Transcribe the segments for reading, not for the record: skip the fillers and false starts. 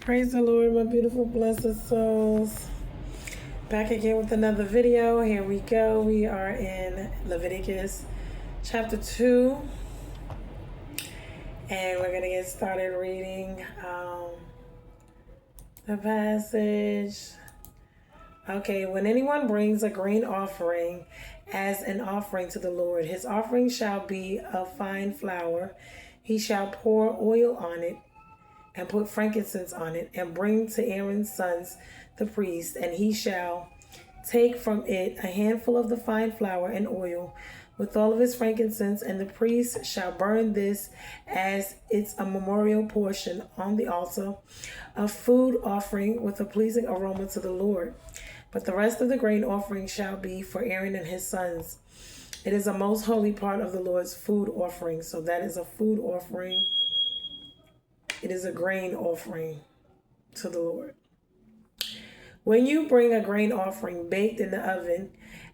Praise the Lord, my beautiful blessed souls. Back again with another video. Here we go. We are in Leviticus chapter 2. And we're going to get started reading the passage. Okay, when anyone brings a grain offering as an offering to the Lord, his offering shall be of fine flour. He shall pour oil on it and put frankincense on it, and bring to Aaron's sons, the priest, and he shall take from it a handful of the fine flour and oil with all of his frankincense, and the priest shall burn this as it's a memorial portion on the altar, a food offering with a pleasing aroma to the Lord. But the rest of the grain offering shall be for Aaron and his sons. It is a most holy part of the Lord's food offering. So that is a food offering. It is a grain offering to the Lord. When you bring a grain offering baked in the oven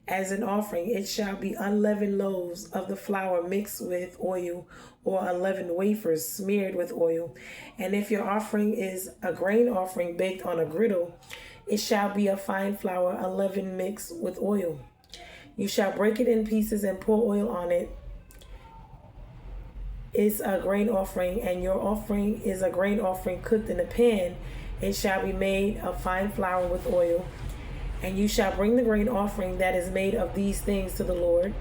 as an offering, it shall be unleavened loaves of the flour mixed with oil, or unleavened wafers smeared with oil. And if your offering is a grain offering baked on a griddle, it shall be a fine flour unleavened mixed with oil. You shall break it in pieces and pour oil on it. Is a grain offering, and your offering is a grain offering cooked in a pan. It shall be made of fine flour with oil. And you shall bring the grain offering that is made of these things to the Lord.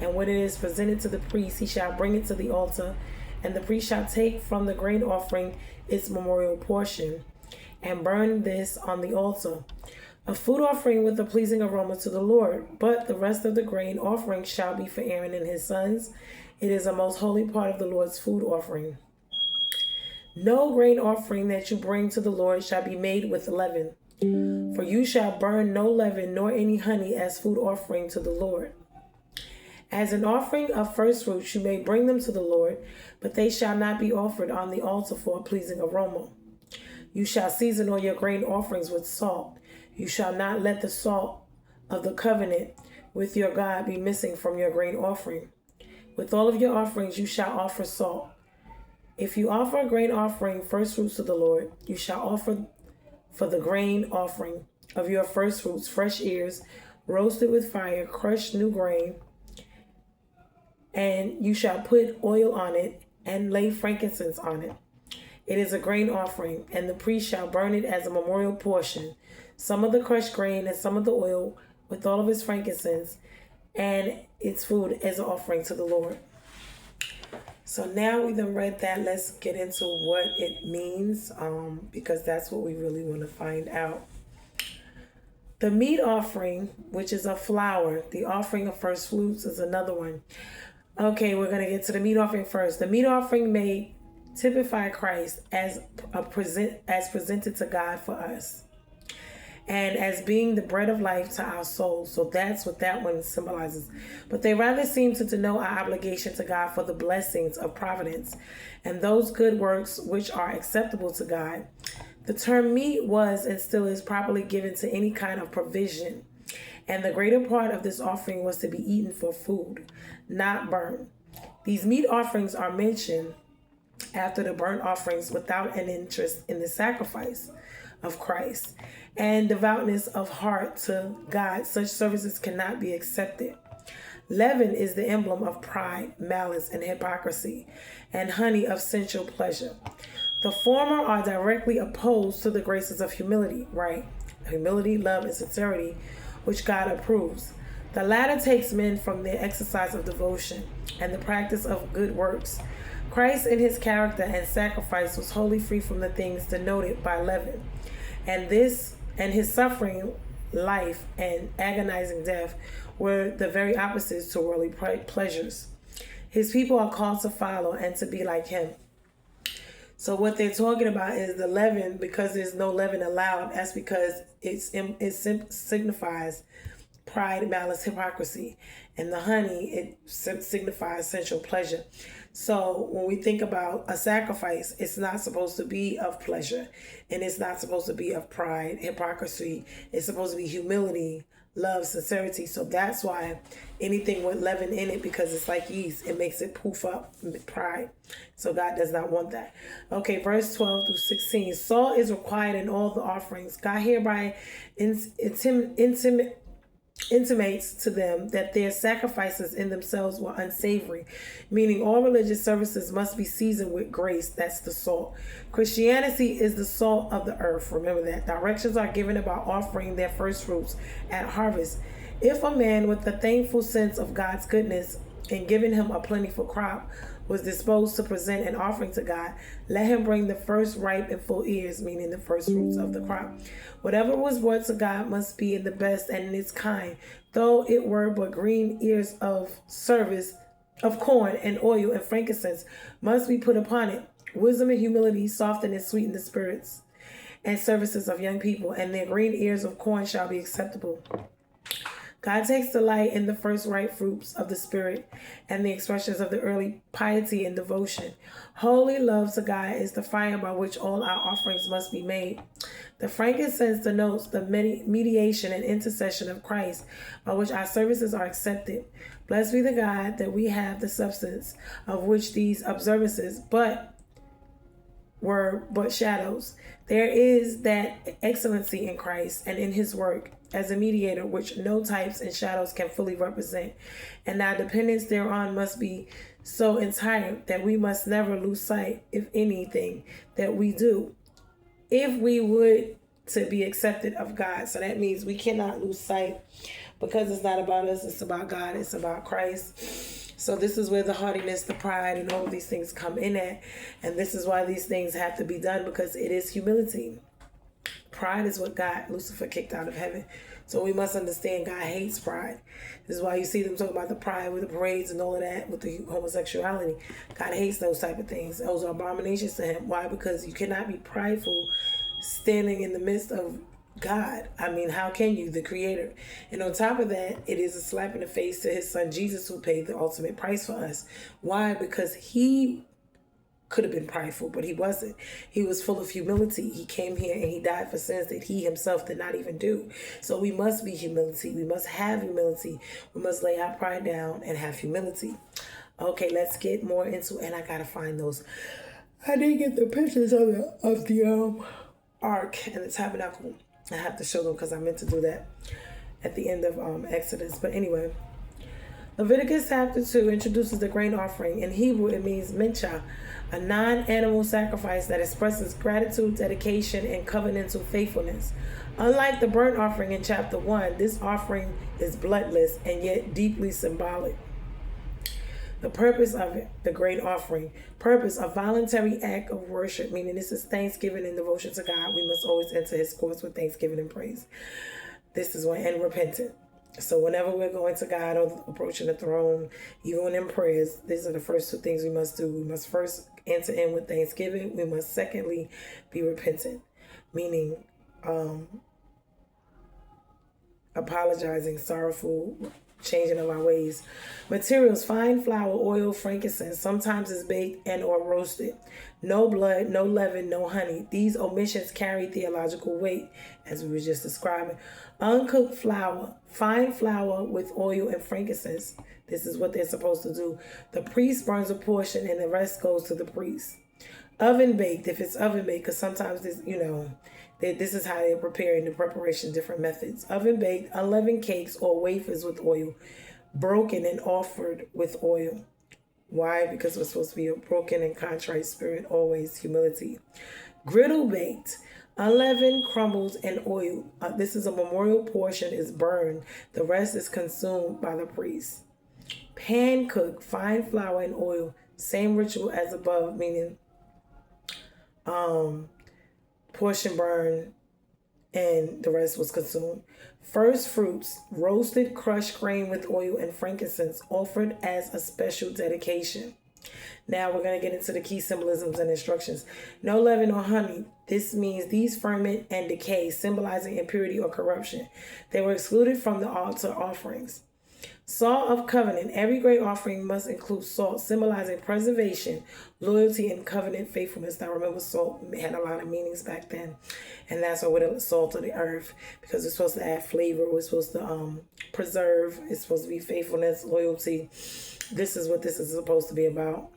And when it is presented to the priest, he shall bring it to the altar. And the priest shall take from the grain offering its memorial portion, and burn this on the altar, a food offering with a pleasing aroma to the Lord. But the rest of the grain offering shall be for Aaron and his sons. It is a most holy part of the Lord's food offering. No grain offering that you bring to the Lord shall be made with leaven, for you shall burn no leaven nor any honey as food offering to the Lord. As an offering of first fruits you may bring them to the Lord, but they shall not be offered on the altar for a pleasing aroma. You shall season all your grain offerings with salt. You shall not let the salt of the covenant with your God be missing from your grain offering. With all of your offerings you shall offer salt. If you offer a grain offering, first fruits to the Lord, you shall offer for the grain offering of your first fruits fresh ears, roasted with fire, crushed new grain, and you shall put oil on it and lay frankincense on it. It is a grain offering, and the priest shall burn it as a memorial portion, some of the crushed grain and some of the oil with all of its frankincense, and its food as an offering to the Lord. So now we done read that. Let's get into what it means, because that's what we really want to find out. The meat offering, which is a flour, the offering of first fruits is another one. Okay, we're going to get to the meat offering first. The meat offering may typify Christ as presented to God for us, and as being the bread of life to our souls. So that's what that one symbolizes. But they rather seem to denote our obligation to God for the blessings of providence and those good works which are acceptable to God. The term meat was and still is properly given to any kind of provision, and the greater part of this offering was to be eaten for food, not burned. These meat offerings are mentioned after the burnt offerings without an interest in the sacrifice of Christ and devoutness of heart to God. Such services cannot be accepted. Leaven is the emblem of pride, malice, and hypocrisy, and honey of sensual pleasure. The former are directly opposed to the graces of humility, right? Humility, love, and sincerity, which God approves. The latter takes men from their exercise of devotion and the practice of good works. Christ in his character and sacrifice was wholly free from the things denoted by leaven, and his suffering, life, and agonizing death were the very opposites to worldly pleasures. His people are called to follow and to be like him. So what they're talking about is the leaven, because there's no leaven allowed. That's because it signifies pride, malice, hypocrisy. And the honey, it signifies sensual pleasure. So when we think about a sacrifice, it's not supposed to be of pleasure, and it's not supposed to be of pride, hypocrisy. It's supposed to be humility, love, sincerity. So that's why anything with leaven in it, because it's like yeast, it makes it poof up, pride. So God does not want that. Okay, verse 12 through 16. Salt is required in all the offerings. God hereby intimates to them that their sacrifices in themselves were unsavory, meaning all religious services must be seasoned with grace. That's the salt. Christianity is the salt of the earth. Remember that. Directions are given about offering their first fruits at harvest. If a man with a thankful sense of God's goodness and giving him a plentiful crop was disposed to present an offering to God, let him bring the first ripe and full ears, meaning the first fruits of the crop. Whatever was brought to God must be in the best and in its kind, though it were but green ears of service of corn and oil and frankincense must be put upon it. Wisdom and humility soften and sweeten the spirits and services of young people, and their green ears of corn shall be acceptable. God takes delight in the first ripe fruits of the Spirit and the expressions of the early piety and devotion. Holy love to God is the fire by which all our offerings must be made. The frankincense denotes the mediation and intercession of Christ by which our services are accepted. Blessed be the God that we have the substance of which these observances were but shadows. There is that excellency in Christ and in his work as a mediator which no types and shadows can fully represent, and our dependence thereon must be so entire that we must never lose sight, if anything, that we do, if we would to be accepted of God. So that means we cannot lose sight, because it's not about us, it's about God, it's about Christ. So this is where the haughtiness, the pride, and all of these things come in at. And this is why these things have to be done, because it is humility. Pride is what got Lucifer kicked out of heaven. So we must understand God hates pride. This is why you see them talking about the pride with the parades and all of that, with the homosexuality. God hates those type of things. Those are abominations to him. Why? Because you cannot be prideful standing in the midst of God. I mean, how can you, the creator? And on top of that, it is a slap in the face to his son Jesus, who paid the ultimate price for us. Why? Because he could have been prideful, but he wasn't. He was full of humility. He came here and he died for sins that he himself did not even do. So we must be humility. We must have humility. We must lay our pride down and have humility. Okay, let's get more into, and I gotta find those. I didn't get the pictures of the ark and the tabernacle. I have to show them because I meant to do that at the end of Exodus. But anyway, Leviticus chapter 2 introduces the grain offering. In Hebrew, it means mincha, a non-animal sacrifice that expresses gratitude, dedication, and covenantal faithfulness. Unlike the burnt offering in chapter 1, this offering is bloodless and yet deeply symbolic. The purpose of it, the grain offering. Purpose, a voluntary act of worship, meaning this is thanksgiving and devotion to God. We must always enter his courts with thanksgiving and praise. This is when, and repentant. So whenever we're going to God or approaching the throne, even in prayers, these are the first two things we must do. We must first enter in with thanksgiving. We must secondly be repentant, meaning apologizing, sorrowful, changing of our ways. Materials: fine flour, oil, frankincense. Sometimes it's baked and or roasted. No blood, no leaven, no honey. These omissions carry theological weight, as we were just describing. Uncooked flour, fine flour with oil and frankincense. This is what they're supposed to do. The priest burns a portion and the rest goes to the priest. Oven baked, if it's oven baked, because sometimes this, this is how they're preparing the preparation, different methods. Oven baked, unleavened cakes or wafers with oil, broken and offered with oil. Why? Because we're supposed to be a broken and contrite spirit, always humility. Griddle baked, unleavened crumbles and oil. This is a memorial portion, is burned. The rest is consumed by the priest. Pan cooked, fine flour and oil. Same ritual as above, meaning portion burned and the rest was consumed. First fruits, roasted crushed grain with oil and frankincense, offered as a special dedication. Now we're going to get into the key symbolisms and instructions. No leaven or honey. This means these ferment and decay, symbolizing impurity or corruption. They were excluded from the altar offerings. Salt of covenant. Every grain offering must include salt, symbolizing preservation, loyalty, and covenant faithfulness. Now remember, salt had a lot of meanings back then. And that's why we're the salt of the earth, because it's supposed to add flavor. We're supposed to preserve. It's supposed to be faithfulness, loyalty. This is what this is supposed to be about.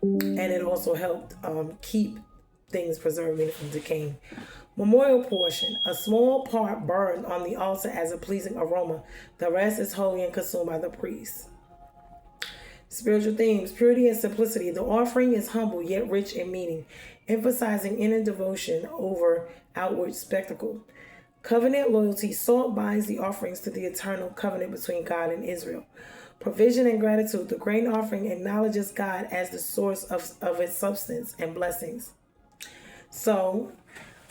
And it also helped keep things preserved from decaying. Memorial portion. A small part burned on the altar as a pleasing aroma. The rest is holy and consumed by the priest. Spiritual themes. Purity and simplicity. The offering is humble yet rich in meaning, emphasizing inner devotion over outward spectacle. Covenant loyalty. Salt binds the offerings to the eternal covenant between God and Israel. Provision and gratitude. The grain offering acknowledges God as the source of its substance and blessings. So,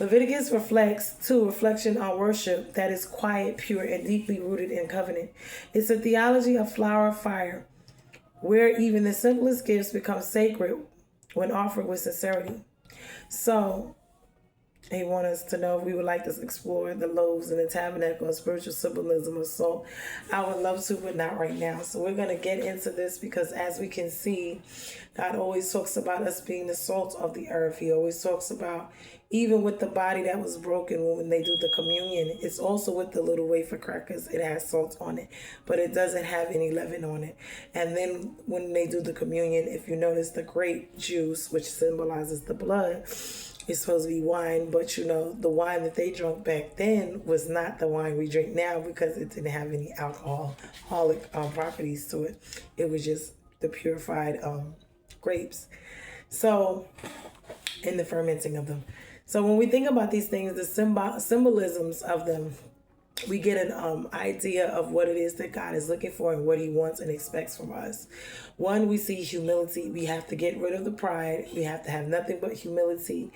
Leviticus reflects, reflection on worship that is quiet, pure, and deeply rooted in covenant. It's a theology of flower fire, where even the simplest gifts become sacred when offered with sincerity. So, he wants us to know if we would like to explore the loaves and the tabernacle and spiritual symbolism of salt. I would love to, but not right now. So we're going to get into this because as we can see, God always talks about us being the salt of the earth. He always talks about, even with the body that was broken when they do the communion, it's also with the little wafer crackers. It has salt on it, but it doesn't have any leaven on it. And then when they do the communion, if you notice the grape juice, which symbolizes the blood, it's supposed to be wine, but the wine that they drank back then was not the wine we drink now because it didn't have any alcoholic properties to it. It was just the purified grapes. So, in the fermenting of them. So when we think about these things, the symbolisms of them, we get an idea of what it is that God is looking for and what he wants and expects from us. One, we see humility. We have to get rid of the pride. We have to have nothing but humility.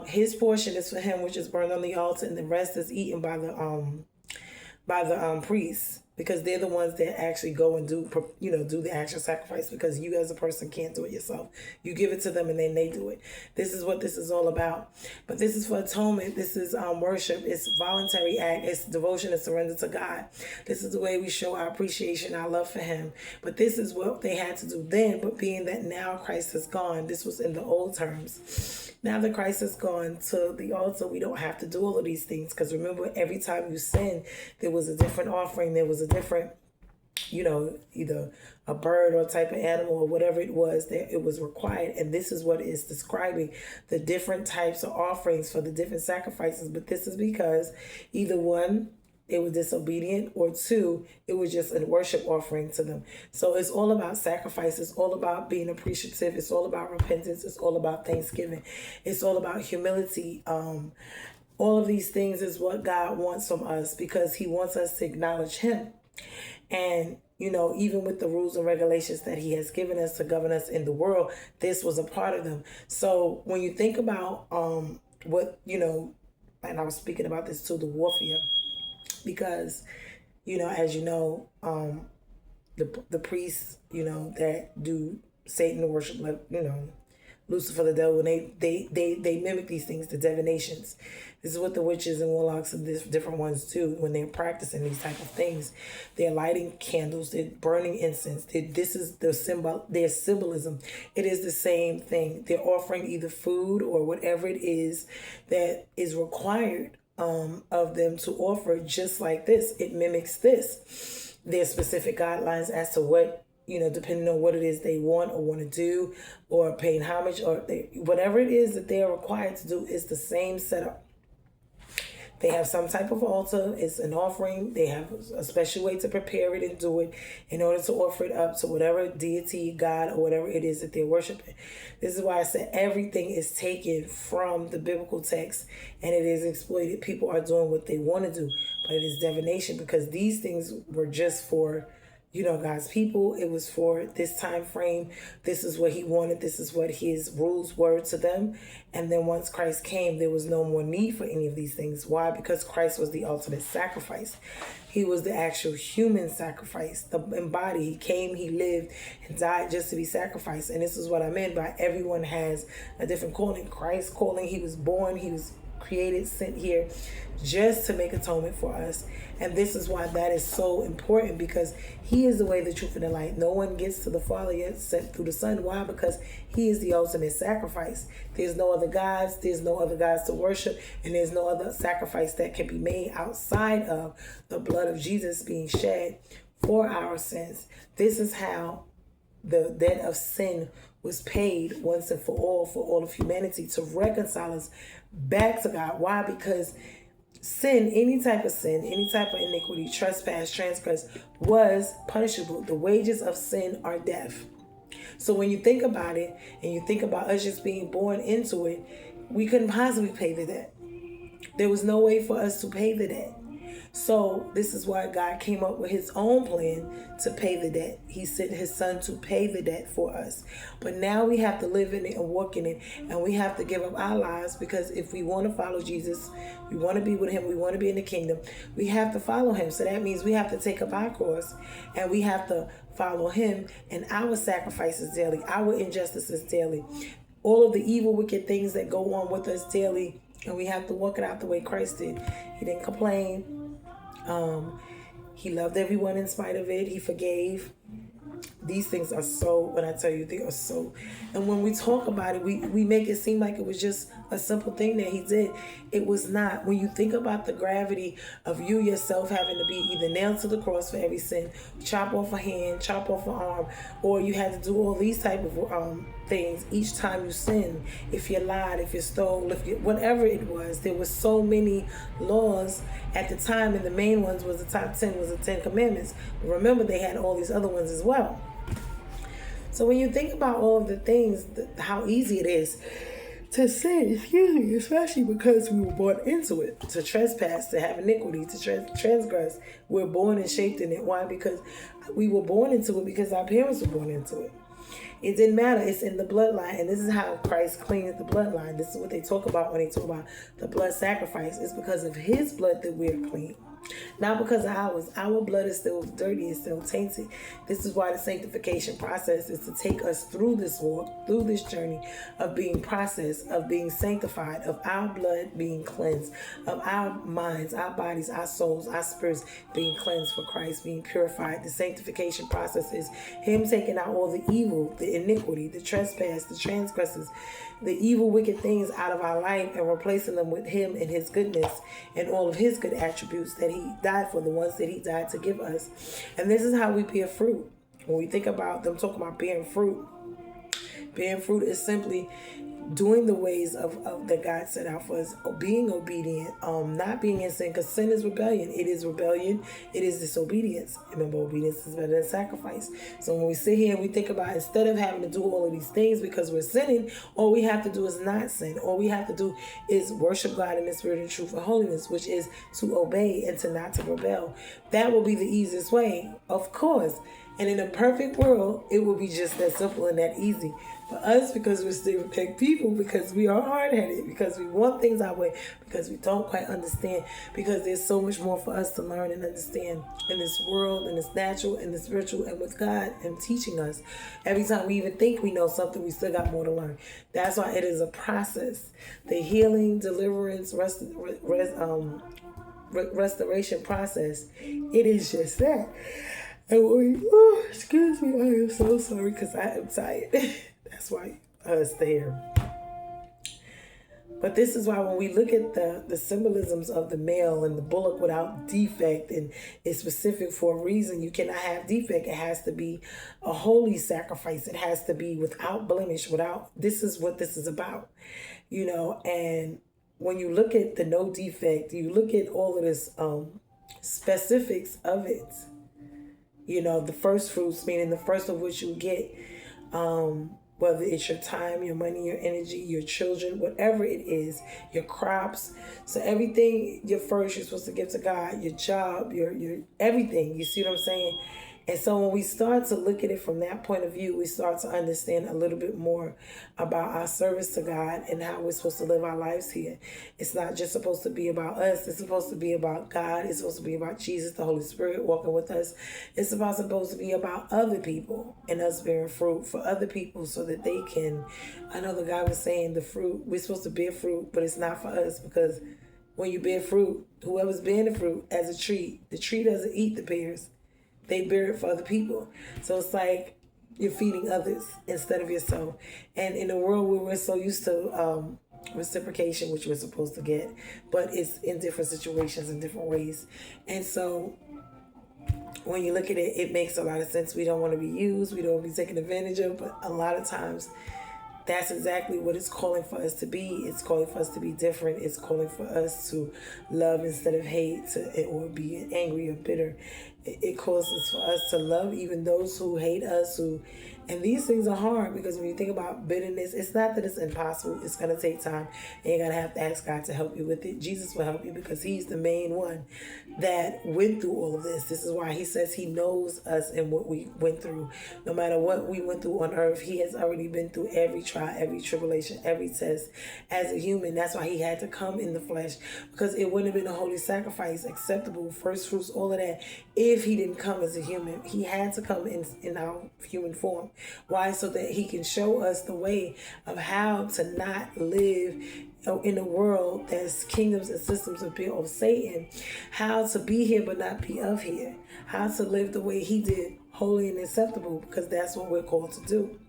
His portion is for him, which is burned on the altar, and the rest is eaten by the priests, because they're the ones that actually go and do the actual sacrifice, because you as a person can't do it yourself. You give it to them and then they do it. This is what this is all about. But this is for atonement. This is worship. It's voluntary act. It's devotion and surrender to God. This is the way we show our appreciation, our love for him. But this is what they had to do then. But being that now Christ is gone, this was in the old terms. Now that Christ has gone to the altar, we don't have to do all of these things. Because remember, every time you sin, there was a different offering. There was a different, either a bird or type of animal or whatever it was that it was required. And this is what is describing the different types of offerings for the different sacrifices. But this is because either one, they were disobedient, or two, it was just a worship offering to them. So it's all about sacrifice. It's all about being appreciative. It's all about repentance. It's all about thanksgiving. It's all about humility. All of these things is what God wants from us, because he wants us to acknowledge him. And, even with the rules and regulations that he has given us to govern us in the world, this was a part of them. So when you think about what, and I was speaking about this too, the warfare, because, as the priests, that do Satan worship, Lucifer, the devil, and they mimic these things, the divinations. This is what the witches and warlocks and different ones do when they're practicing these type of things. They're lighting candles, they're burning incense. This is their symbolism. It is the same thing. They're offering either food or whatever it is that is required of them to offer, just like this. It mimics this. There's specific guidelines as to what, depending on what it is they want to do, or paying homage, or whatever it is that they are required to do, is the same setup. They have some type of altar. It's an offering. They have a special way to prepare it and do it in order to offer it up to whatever deity, God, or whatever it is that they're worshiping. This is why I said everything is taken from the biblical text and it is exploited. People are doing what they want to do, but it is divination, because these things were just for God's people. It was for this time frame. This is what he wanted. This is what his rules were to them. And then once Christ came, there was no more need for any of these things. Why? Because Christ was the ultimate sacrifice. He was the actual human sacrifice, the embodied. He came, he lived, and died just to be sacrificed. And this is what I meant by everyone has a different calling. Christ's calling, he was born, he was created, sent here just to make atonement for us. And this is why that is so important, because he is the way, the truth, and the light. No one gets to the Father yet except through the Son. Why? Because he is the ultimate sacrifice. There's no other gods. There's no other gods to worship. And there's no other sacrifice that can be made outside of the blood of Jesus being shed for our sins. This is how the debt of sin was paid once and for all of humanity, to reconcile us back to God. Why? Because sin, any type of iniquity, trespass, transgress, was punishable. The wages of sin are death. So when you think about it, and you think about us just being born into it, we couldn't possibly pay the debt. There was no way for us to pay the debt. So this is why God came up with his own plan to pay the debt. He sent his son to pay the debt for us. But now we have to live in it and walk in it. And we have to give up our lives, because if we want to follow Jesus, we want to be with him, we want to be in the kingdom, we have to follow him. So that means we have to take up our cross, and we have to follow him and our sacrifices daily, our injustices daily, all of the evil, wicked things that go on with us daily. And we have to walk it out the way Christ did. He didn't complain. He loved everyone in spite of it. He forgave. These things are so, when I tell you, they are so. And when we talk about it, we make it seem like it was just a simple thing that he did. It was not. When you think about the gravity of you yourself having to be either nailed to the cross for every sin, chop off a hand, chop off an arm, or you had to do all these type of things each time you sin. If you lied, if you stole, whatever it was, there were so many laws at the time, and the main ones was the top 10 was the 10 Commandments. But remember, they had all these other ones as well. So when you think about all of the things, how easy it is to sin, especially because we were born into it, to trespass, to have iniquity, to transgress. We're born and shaped in it. Why? Because we were born into it, because our parents were born into it. It didn't matter. It's in the bloodline. And this is how Christ cleaned the bloodline. This is what they talk about when they talk about the blood sacrifice. It's because of his blood that we're clean. Not because of ours. Our blood is still dirty, it's still tainted. This is why the sanctification process is to take us through this walk, through this journey of being processed, of being sanctified, of our blood being cleansed, of our minds, our bodies, our souls, our spirits being cleansed for Christ, being purified. The sanctification process is him taking out all the evil, the iniquity, the trespass, the transgressions, the evil, wicked things out of our life, and replacing them with him and his goodness and all of his good attributes that he died for, the ones that he died to give us. And this is how we bear fruit. When we think about them talking about bearing fruit is simply doing the ways of that God set out for us, being obedient, not being in sin, because sin is rebellion. It is rebellion. It is disobedience. Remember, obedience is better than sacrifice. So when we sit here and we think about, instead of having to do all of these things because we're sinning, all we have to do is not sin. All we have to do is worship God in the spirit and truth and holiness, which is to obey and to not to rebel. That will be the easiest way, of course. And in a perfect world, it will be just that simple and that easy. For us, because we're stereotypical people, because we are hard-headed, because we want things our way, because we don't quite understand, because there's so much more for us to learn and understand in this world, in this natural, and the spiritual, and with God and teaching us. Every time we even think we know something, we still got more to learn. That's why it is a process. The healing, deliverance, restoration process, it is just that. And excuse me, I am so sorry because I am tired. That's why I stay here. But this is why when we look at the symbolisms of the male and the bullock without defect, and it's specific for a reason, you cannot have defect. It has to be a holy sacrifice. It has to be without blemish, this is what this is about, and when you look at the no defect, you look at all of this specifics of it. The first fruits, meaning the first of which you get, whether it's your time, your money, your energy, your children, whatever it is, your crops. So everything, your first, you're supposed to give to God, your job, your everything. You see what I'm saying? And so when we start to look at it from that point of view, we start to understand a little bit more about our service to God and how we're supposed to live our lives here. It's not just supposed to be about us. It's supposed to be about God. It's supposed to be about Jesus, the Holy Spirit walking with us. It's supposed to be about other people and us bearing fruit for other people so that they can, I know the guy was saying the fruit, we're supposed to bear fruit, but it's not for us because when you bear fruit, whoever's bearing the fruit as a tree, the tree doesn't eat the pears. They bear it for other people. So it's like you're feeding others instead of yourself. And in a world where we're so used to reciprocation, which we're supposed to get, but it's in different situations in different ways. And so when you look at it, it makes a lot of sense. We don't want to be used. We don't want to be taken advantage of. But a lot of times, that's exactly what it's calling for us to be. It's calling for us to be different. It's calling for us to love instead of hate, or be angry or bitter. It calls for us to love even those who hate us, and these things are hard because when you think about bitterness, it's not that it's impossible. It's going to take time, and you're going to have to ask God to help you with it. Jesus will help you because he's the main one that went through all of this. This is why he says he knows us and what we went through. No matter what we went through on earth, he has already been through every trial, every tribulation, every test as a human. That's why he had to come in the flesh, because it wouldn't have been a holy sacrifice, acceptable, first fruits, all of that, if he didn't come as a human. He had to come in our human form. Why? So that he can show us the way of how to not live in a world that's kingdoms and systems are built of Satan, how to be here but not be of here, how to live the way he did, holy and acceptable, because that's what we're called to do.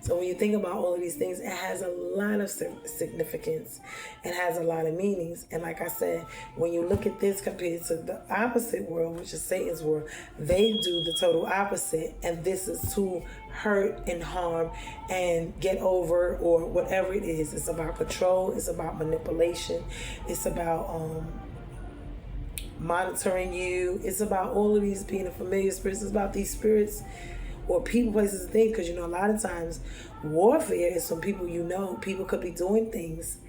So when you think about all of these things, it has a lot of significance. It has a lot of meanings. And like I said, when you look at this compared to the opposite world, which is Satan's world, they do the total opposite. And this is to hurt and harm and get over, or whatever it is. It's about control. It's about manipulation. It's about monitoring you. It's about all of these being a familiar spirits. It's about these spirits or people, places, and things. Because, a lot of times warfare is from people People could be doing things,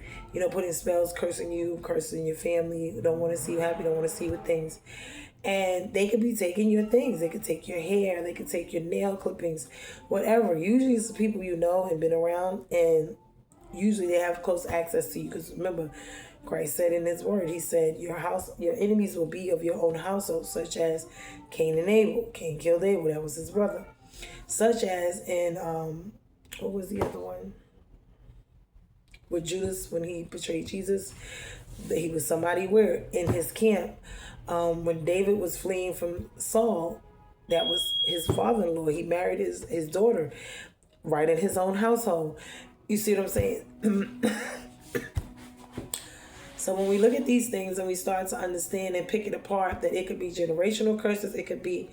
putting spells, cursing you, cursing your family, don't want to see you happy, don't want to see you with things. And they could be taking your things. They could take your hair. They could take your nail clippings, whatever. Usually it's people and been around, and usually they have close access to you. Because remember, Christ said in his word, he said, your enemies will be of your own household, such as Cain and Abel. Cain killed Abel, that was his brother. Such as in, what was the other one? With Judas, when he betrayed Jesus, he was somebody weird in his camp. When David was fleeing from Saul, that was his father-in-law. He married his daughter right in his own household. You see what I'm saying? So when we look at these things and we start to understand and pick it apart, that it could be generational curses, it could be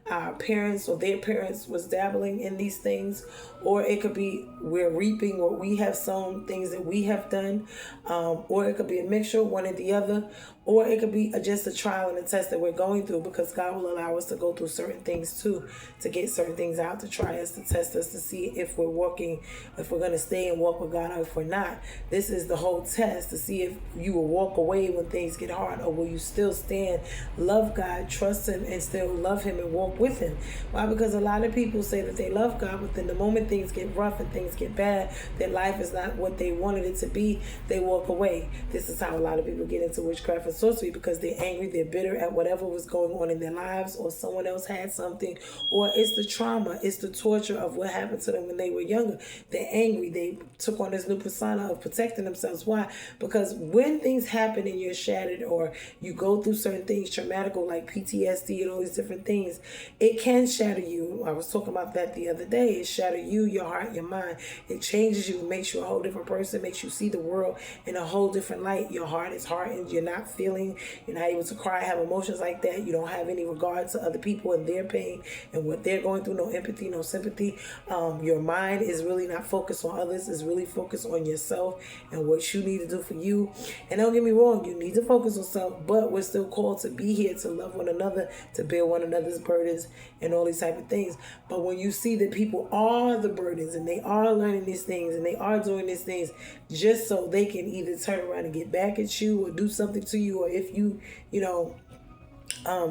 our parents or their parents was dabbling in these things, or it could be we're reaping or we have sown things that we have done, or it could be a mixture, one or the other, or it could be just a trial and a test that we're going through, because God will allow us to go through certain things too, to get certain things out, to try us, to test us, to see if we're walking, if we're going to stay and walk with God, or if we're not. This is the whole test, to see if you will walk away when things get hard, or will you still stand, love God, trust him, and still love him and walk with him. Why? Because a lot of people say that they love God, but then the moment things get rough and things get bad, their life is not what they wanted it to be, they walk away. This is how a lot of people get into witchcraft and sorcery, because they're angry, they're bitter at whatever was going on in their lives, or someone else had something, or it's the trauma, it's the torture of what happened to them when they were younger. They're angry, they took on this new persona of protecting themselves. Why? Because when things happen and you're shattered, or you go through certain things traumatic, like PTSD and all these different things, it can shatter you. I was talking about that the other day. It shatter you, your heart, your mind. It changes you, makes you a whole different person, makes you see the world in a whole different light. Your heart is hardened, you're not feeling, you're not able to cry, have emotions like that. You don't have any regard to other people and their pain and what they're going through, no empathy, no sympathy. Your mind is really not focused on others, it's really focused on yourself and what you need to do for you. And don't get me wrong, you need to focus on self, but we're still called to be here, to love one another, to bear one another's burdens and all these type of things. But when you see that people are the burdens and they are learning these things and they are doing these things just so they can either turn around and get back at you or do something to you, or if you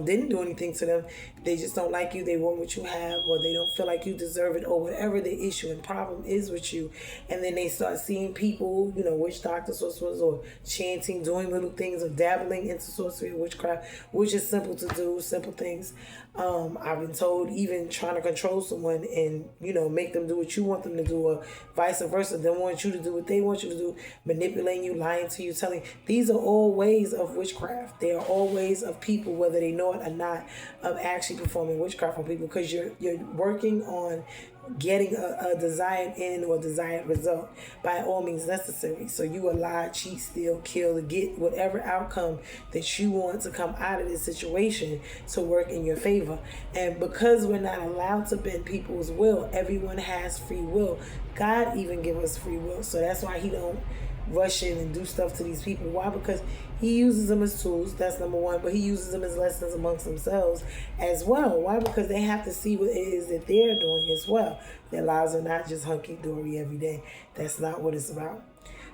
didn't do anything to them. They just don't like you. They want what you have, or they don't feel like you deserve it, or whatever the issue and problem is with you. And then they start seeing people, witch doctors, sorcerers, or chanting, doing little things, or dabbling into sorcery and witchcraft, which is simple to do, simple things. I've been told even trying to control someone and, make them do what you want them to do, or vice versa. They want you to do what they want you to do, manipulating you, lying to you, telling. These are all ways of witchcraft. They are all ways of people, whether they know it or not, of actually performing witchcraft on people, because you're working on getting a desired end or desired result by all means necessary. So you will lie, cheat, steal, kill to get whatever outcome that you want to come out of this situation to work in your favor. And because we're not allowed to bend people's will, everyone has free will. God even give us free will. So that's why he don't rush in and do stuff to these people. Why? Because he uses them as tools. That's number one. But he uses them as lessons amongst themselves as well. Why? Because they have to see what it is that they're doing as well. Their lives are not just hunky-dory every day. That's not what it's about.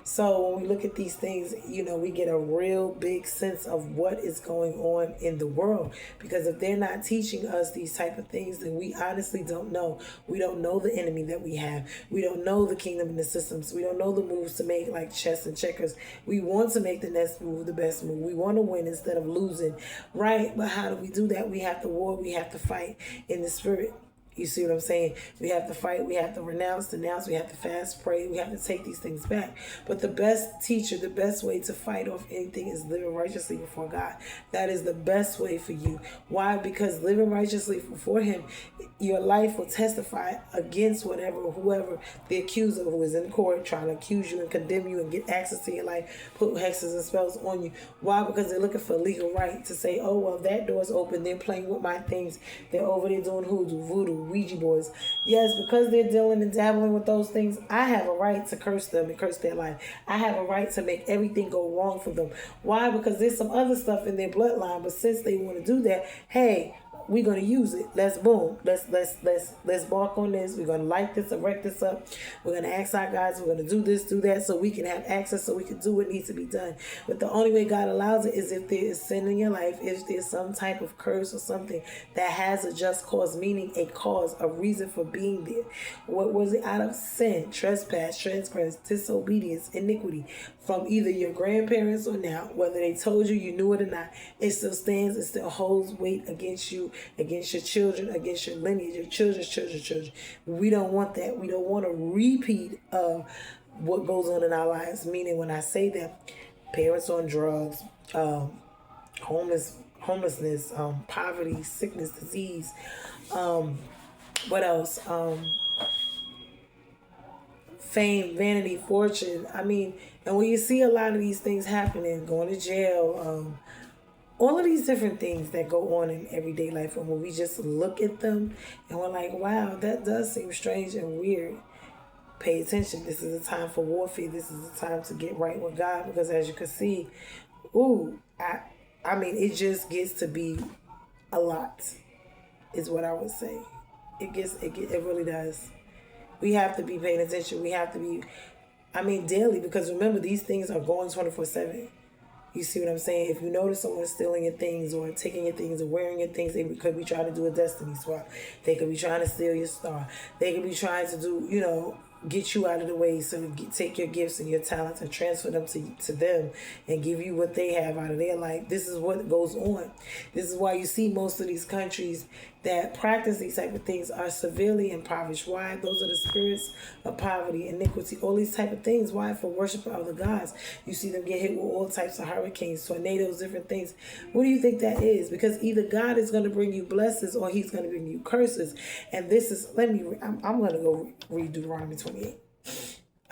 So when we look at these things, we get a real big sense of what is going on in the world. Because if they're not teaching us these type of things, then we honestly don't know. We don't know the enemy that we have. We don't know the kingdom and the systems. We don't know the moves to make, like chess and checkers. We want to make the next move the best move. We want to win instead of losing, right? But how do we do that? We have to war. We have to fight in the spirit. You see what I'm saying? We have to fight. We have to denounce. We have to fast, pray. We have to take these things back. But the best teacher, the best way to fight off anything is living righteously before God. That is the best way for you. Why? Because living righteously before him, your life will testify against whoever the accuser who is in court trying to accuse you and condemn you and get access to your life, put hexes and spells on you. Why? Because they're looking for legal right to say, oh, well, that door's open. They're playing with my things. They're over there doing hoodoo, voodoo, Ouija boards. Yes, because they're dealing and dabbling with those things, I have a right to curse them and curse their life. I have a right to make everything go wrong for them. Why? Because there's some other stuff in their bloodline, but since they want to do that, hey, we're gonna use it. Let's bark on this. We're gonna light this, erect this up. We're gonna ask our guys. We're gonna do this, do that, so we can have access, so we can do what needs to be done. But the only way God allows it is if there is sin in your life, if there's some type of curse or something that has a just cause, meaning a cause, a reason for being there. What was it? Out of sin, trespass, transgress, disobedience, iniquity, from either your grandparents or now, whether they told you, you knew it or not, it still stands. It still holds weight against you, against your children, against your lineage, your children's children. We don't want that. We don't want a repeat of what goes on in our lives. Meaning, when I say that, parents on drugs, homelessness, poverty, sickness, disease, what else? Fame, vanity, fortune. And when you see a lot of these things happening, going to jail, all of these different things that go on in everyday life, and when we just look at them and we're like, wow, that does seem strange and weird, pay attention. This is a time for warfare. This is a time to get right with God, because as you can see, it just gets to be a lot, is what I would say. It really does. We have to be paying attention. We have to be, daily, because remember, these things are going 24/7. You see what I'm saying? If you notice someone stealing your things or taking your things or wearing your things, they could be trying to do a destiny swap. They could be trying to steal your star. They could be trying to do, get you out of the way, so take your gifts and your talents and transfer them to them and give you what they have out of their life. This is what goes on. This is why you see most of these countries that practice these type of things are severely impoverished. Why? Those are the spirits of poverty, iniquity, all these type of things. Why? For worship of other gods. You see them get hit with all types of hurricanes, tornadoes, different things. What do you think that is? Because either God is going to bring you blessings or he's going to bring you curses. And this is, I'm going to go read Deuteronomy 28.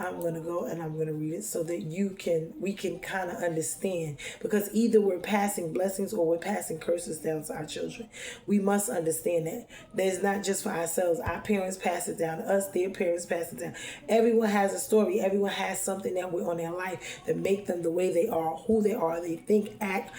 I'm going to go and I'm going to read it so that we can kind of understand, because either we're passing blessings or we're passing curses down to our children. We must understand that. It's not just for ourselves. Our parents pass it down to us. Their parents pass it down. Everyone has a story. Everyone has something that we're on their life that make them the way they are, who they are. They think, act,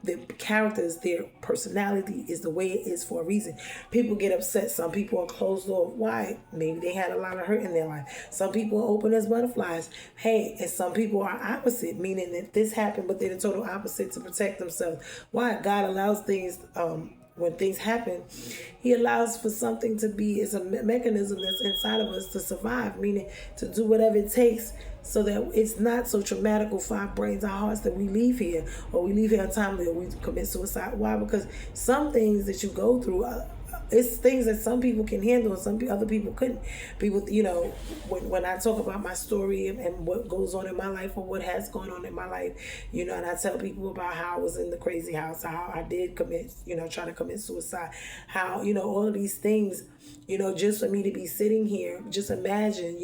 their characters, their personality is the way it is for a reason. People get upset. Some people are closed off. Why? Maybe they had a lot of hurt in their life. Some people are open as butterflies. Hey, and some people are opposite, meaning that this happened, but they're the total opposite to protect themselves. Why? God allows things, when things happen, he allows for something to be, it's a mechanism that's inside of us to survive, meaning to do whatever it takes so that it's not so traumatic for our brains, our hearts, that we leave here, or we leave here untimely, or we commit suicide. Why? Because some things that you go through, it's things that some people can handle and some other people couldn't. People, when I talk about my story and what goes on in my life or what has gone on in my life, and I tell people about how I was in the crazy house, how I did commit, try to commit suicide, how, all of these things, just for me to be sitting here, just imagine,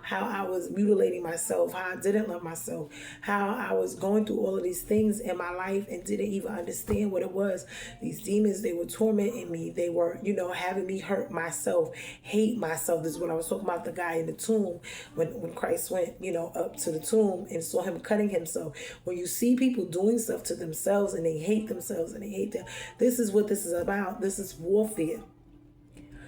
how I was mutilating myself, how I didn't love myself, how I was going through all of these things in my life and didn't even understand what it was. These demons, they were tormenting me. They were, having me hurt myself, hate myself. This is what I was talking about, the guy in the tomb, when Christ went, up to the tomb and saw him cutting himself. When you see people doing stuff to themselves and they hate themselves and they hate them, this is what this is about. This is warfare.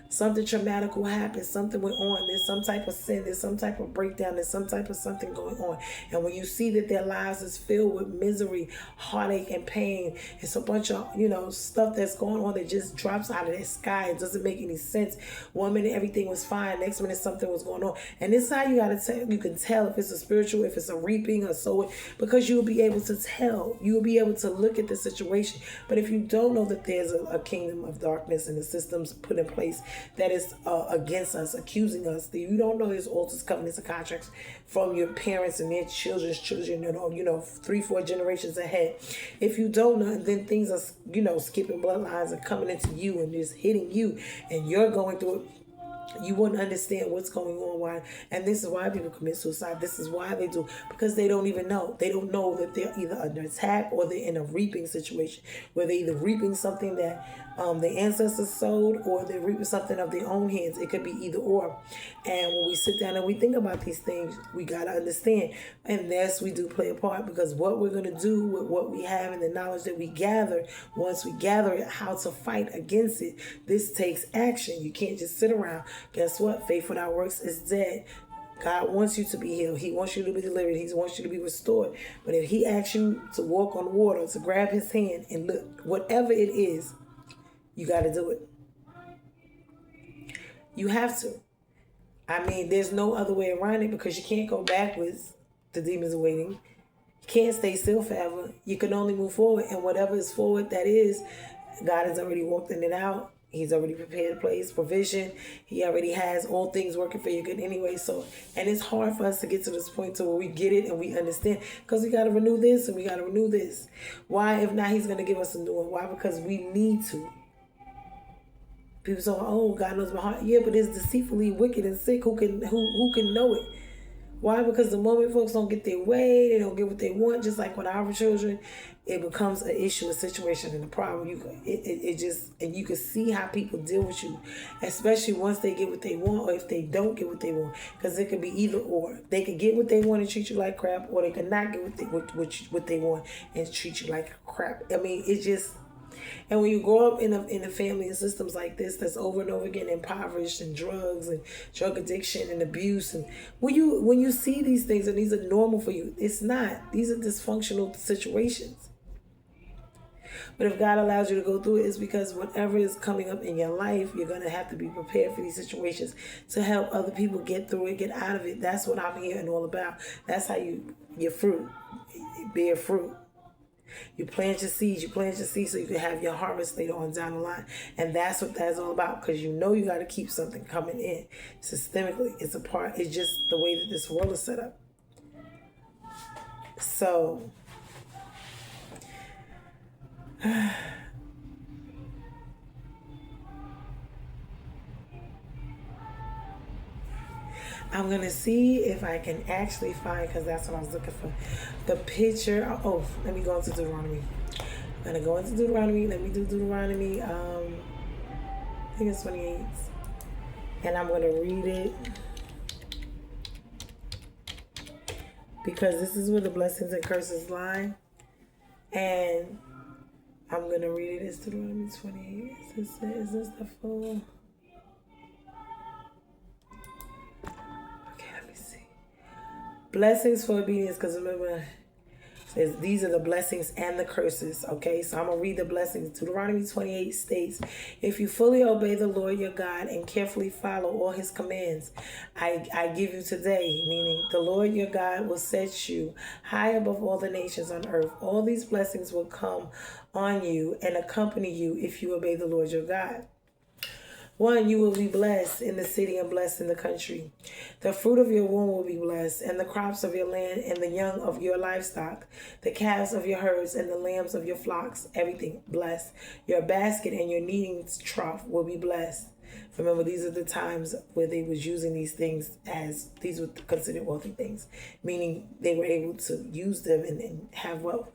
Something traumatic will happen. Something went on. There's some type of sin. There's some type of breakdown. There's some type of something going on. And when you see that their lives is filled with misery, heartache, and pain, it's a bunch of, stuff that's going on that just drops out of the sky. It doesn't make any sense. One minute everything was fine. Next minute something was going on. And this is how you got to tell. You can tell if it's a spiritual, if it's a reaping or sowing, because you will be able to tell. You will be able to look at the situation. But if you don't know that there's a kingdom of darkness and the systems put in place that is against us, accusing us, that you don't know there's altars, covenants, and contracts from your parents and their children's children, 3-4 generations ahead. If you don't know, and then things are, skipping bloodlines and coming into you and just hitting you, and you're going through it, you wouldn't understand what's going on. Why? And this is why people commit suicide. This is why they do, because they don't even know. They don't know that they're either under attack or they're in a reaping situation where they're either reaping something that the ancestors sowed, or they're reaping something of their own hands. It could be either or. And when we sit down and we think about these things, we got to understand. And yes, we do play a part, because what we're going to do with what we have and the knowledge that we gather, once we gather it, how to fight against it, this takes action. You can't just sit around. Guess what? Faith without works is dead. God wants you to be healed. He wants you to be delivered. He wants you to be restored. But if he asks you to walk on water, to grab his hand and look, whatever it is, you got to do it. You have to. I mean, there's no other way around it, because you can't go backwards. The demons are waiting. You can't stay still forever. You can only move forward. And whatever is forward, that is, God has already walked in it out. He's already prepared a place, provision. He already has all things working for your good anyway. So, and it's hard for us to get to this point to where we get it and we understand, because we got to renew this and we got to renew this. Why? If not, he's going to give us a new one. Why? Because we need to. People say, oh, God knows my heart. Yeah, but it's deceitfully wicked and sick. Who can know it? Why? Because the moment folks don't get their way, they don't get what they want, just like with our children, it becomes an issue, a situation, and a problem. And you can see how people deal with you, especially once they get what they want, or if they don't get what they want, because it could be either or. They could get what they want and treat you like crap, or they could not get what they want and treat you like crap. I mean, it's just. And when you grow up in a family and systems like this, that's over and over again impoverished, and drugs and drug addiction and abuse, and when you see these things and these are normal for you, it's not. These are dysfunctional situations. But if God allows you to go through it, it's because whatever is coming up in your life, you're going to have to be prepared for these situations to help other people get through it, get out of it. That's what I'm here and all about. That's how your fruit, bear fruit. You plant your seeds so you can have your harvest later on down the line. And that's what that's all about, because you got to keep something coming in. Systemically, it's just the way that this world is set up. So, I'm going to see if I can actually find, because that's what I was looking for, the picture. Oh, let me go into Deuteronomy. I'm going to go into Deuteronomy. Let me do Deuteronomy. I think it's 28. And I'm going to read it, because this is where the blessings and curses lie. And I'm going to read it. It's Deuteronomy 28. Is this the full? Okay, let me see. Blessings for obedience, because remember, says these are the blessings and the curses. Okay, so I'm gonna read the blessings. Deuteronomy 28 states, if you fully obey the Lord your God and carefully follow all his commands I give you today, meaning the Lord your God will set you high above all the nations on earth. All these blessings will come on you and accompany you if you obey the Lord your God. 1, you will be blessed in the city and blessed in the country. The fruit of your womb will be blessed, and the crops of your land and the young of your livestock, the calves of your herds and the lambs of your flocks, everything blessed. Your basket and your kneading trough will be blessed. Remember, these are the times where they was using these things as, these were considered wealthy things, meaning they were able to use them and have wealth.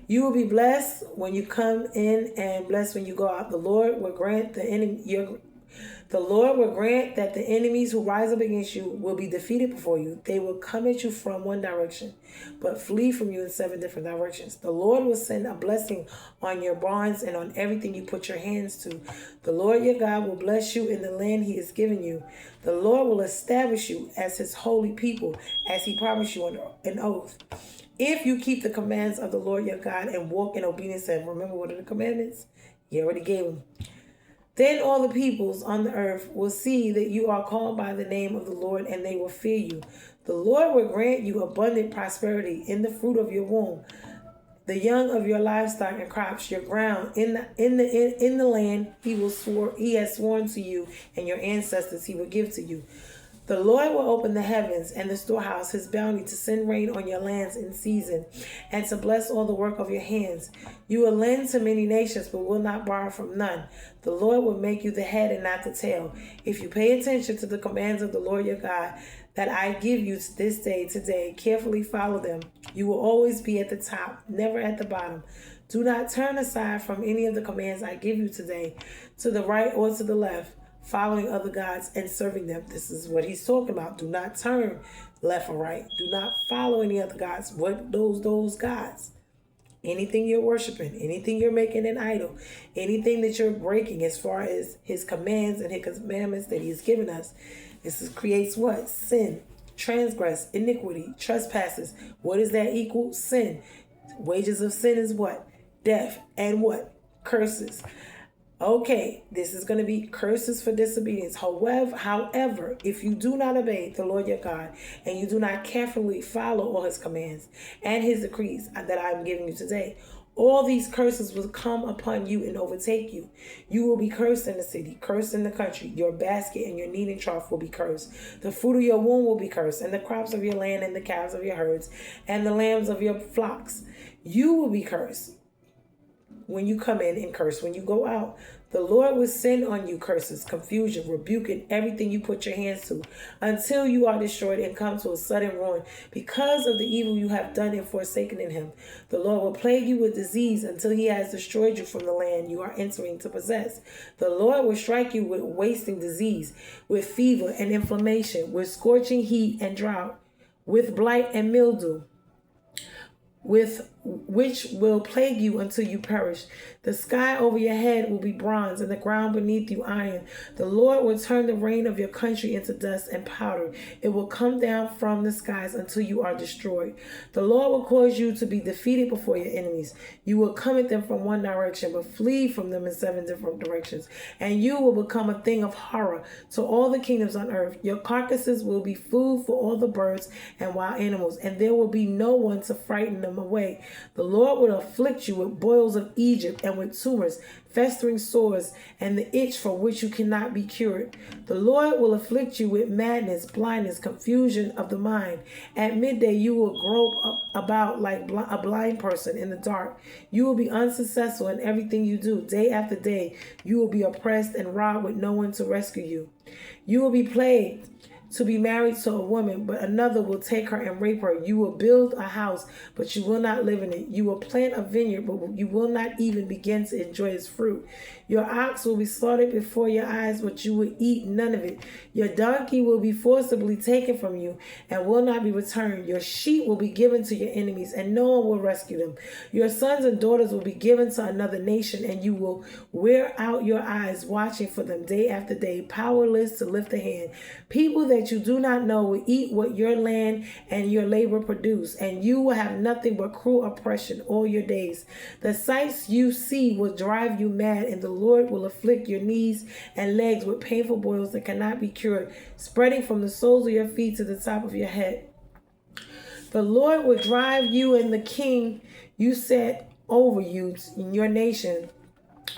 You will be blessed when you come in and blessed when you go out. The Lord will grant that the enemies who rise up against you will be defeated before you. They will come at you from one direction, but flee from you in 7 different directions. The Lord will send a blessing on your barns and on everything you put your hands to. The Lord your God will bless you in the land he has given you. The Lord will establish you as his holy people, as he promised you on an oath. If you keep the commands of the Lord your God and walk in obedience to him. Remember, what are the commandments? He already gave them. Then all the peoples on the earth will see that you are called by the name of the Lord, and they will fear you. The Lord will grant you abundant prosperity in the fruit of your womb, the young of your livestock and crops, your ground in the land he has sworn to you and your ancestors he will give to you. The Lord will open the heavens and the storehouse, his bounty, to send rain on your lands in season, and to bless all the work of your hands. You will lend to many nations, but will not borrow from none. The Lord will make you the head and not the tail. If you pay attention to the commands of the Lord your God that I give you this day, today, carefully follow them, you will always be at the top, never at the bottom. Do not turn aside from any of the commands I give you today, to the right or to the left, following other gods and serving them. This is what he's talking about. Do not turn left or right. Do not follow any other gods. What those gods? Anything you're worshiping, anything you're making an idol, anything that you're breaking as far as his commands and his commandments that he's given us. This creates what? Sin, transgress, iniquity, trespasses. What does that equal? Sin. Wages of sin is what? Death. And what? Curses. Okay, this is going to be curses for disobedience. However, if you do not obey the Lord your God and you do not carefully follow all his commands and his decrees that I am giving you today, all these curses will come upon you and overtake you. You will be cursed in the city, cursed in the country. Your basket and your kneading trough will be cursed. The fruit of your womb will be cursed, and the crops of your land and the calves of your herds and the lambs of your flocks. You will be cursed when you come in, and curse when you go out. The Lord will send on you curses, confusion, rebuke, and everything you put your hands to, until you are destroyed and come to a sudden ruin because of the evil you have done in forsaking in him. The Lord will plague you with disease until he has destroyed you from the land you are entering to possess. The Lord will strike you with wasting disease, with fever and inflammation, with scorching heat and drought, with blight and mildew, with which will plague you until you perish. The sky over your head will be bronze, and the ground beneath you iron. The Lord will turn the rain of your country into dust and powder. It will come down from the skies until you are destroyed. The Lord will cause you to be defeated before your enemies. You will come at them from one direction, but flee from them in 7 different directions. And you will become a thing of horror to all the kingdoms on earth. Your carcasses will be food for all the birds and wild animals, and there will be no one to frighten them away. The Lord will afflict you with boils of Egypt and with tumors, festering sores, and the itch for which you cannot be cured. The Lord will afflict you with madness, blindness, confusion of the mind. At midday you will grope about like a blind person in the dark. You will be unsuccessful in everything you do. Day after day you will be oppressed and robbed with no one to rescue you. You will be plagued to be married to a woman, but another will take her and rape her. You will build a house, but you will not live in it. You will plant a vineyard, but you will not even begin to enjoy its fruit. Your ox will be slaughtered before your eyes, but you will eat none of it. Your donkey will be forcibly taken from you and will not be returned. Your sheep will be given to your enemies, and no one will rescue them. Your sons and daughters will be given to another nation, and you will wear out your eyes watching for them day after day, powerless to lift a hand. People that you do not know will eat what your land and your labor produce, and you will have nothing but cruel oppression all your days. The sights you see will drive you mad, and the Lord will afflict your knees and legs with painful boils that cannot be cured, spreading from the soles of your feet to the top of your head. The Lord will drive you and the king you set over you in your nation,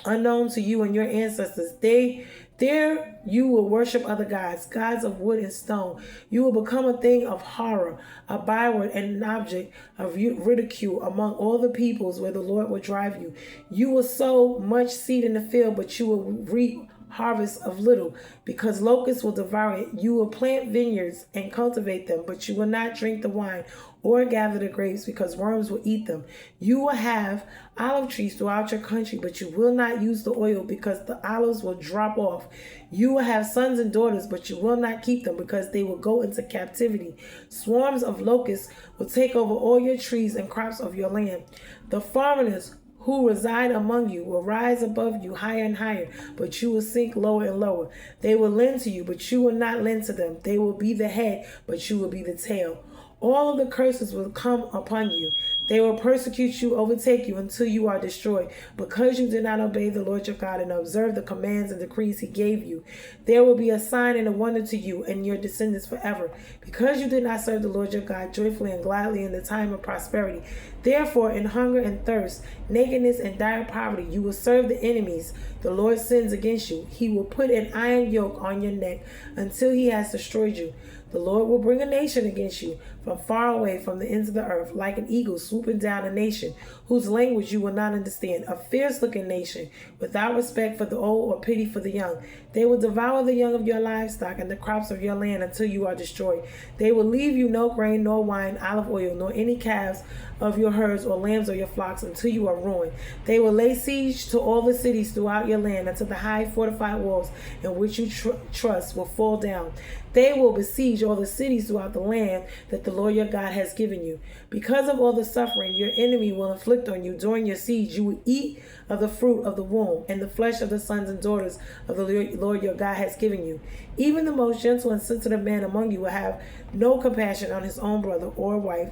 unknown to you and your ancestors. There you will worship other gods, gods of wood and stone. You will become a thing of horror, a byword and an object of ridicule among all the peoples where the Lord will drive you. You will sow much seed in the field, but you will reap harvest of little, because locusts will devour it. You will plant vineyards and cultivate them, but you will not drink the wine or gather the grapes, because worms will eat them. You will have olive trees throughout your country, but you will not use the oil, because the olives will drop off. You will have sons and daughters, but you will not keep them, because they will go into captivity. Swarms of locusts will take over all your trees and crops of your land. The foreigners who reside among you will rise above you higher and higher, but you will sink lower and lower. They will lend to you, but you will not lend to them. They will be the head, but you will be the tail. All of the curses will come upon you. They will persecute you, overtake you until you are destroyed, because you did not obey the Lord your God and observe the commands and decrees he gave you. There will be a sign and a wonder to you and your descendants forever, because you did not serve the Lord your God joyfully and gladly in the time of prosperity. Therefore, in hunger and thirst, nakedness and dire poverty, you will serve the enemies. The Lord sins against you. He will put an iron yoke on your neck until he has destroyed you. The Lord will bring a nation against you from far away, from the ends of the earth, like an eagle swooping down, a nation whose language you will not understand, a fierce-looking nation without respect for the old or pity for the young. They will devour the young of your livestock and the crops of your land until you are destroyed. They will leave you no grain, nor wine, olive oil, nor any calves of your herds or lambs of your flocks until you are ruined. They will lay siege to all the cities throughout your land until the high fortified walls in which you trust will fall down. They will besiege all the cities throughout the land that the Lord your God has given you. Because of all the suffering your enemy will inflict on you during your siege, you will eat of the fruit of the womb and the flesh of the sons and daughters of the Lord your God has given you. Even the most gentle and sensitive man among you will have no compassion on his own brother or wife,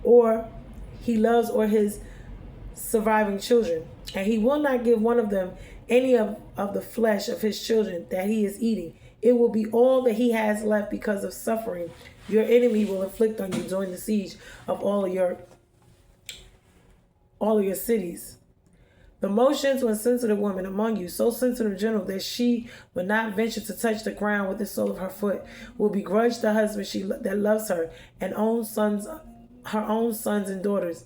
or he loves or his surviving children, and he will not give one of them any of the flesh of his children that he is eating. It will be all that he has left because of suffering your enemy will inflict on you during the siege of all of your cities. The most gentle and sensitive woman among you, so sensitive and gentle that she will not venture to touch the ground with the sole of her foot, will begrudge the husband that loves her and her own sons and daughters,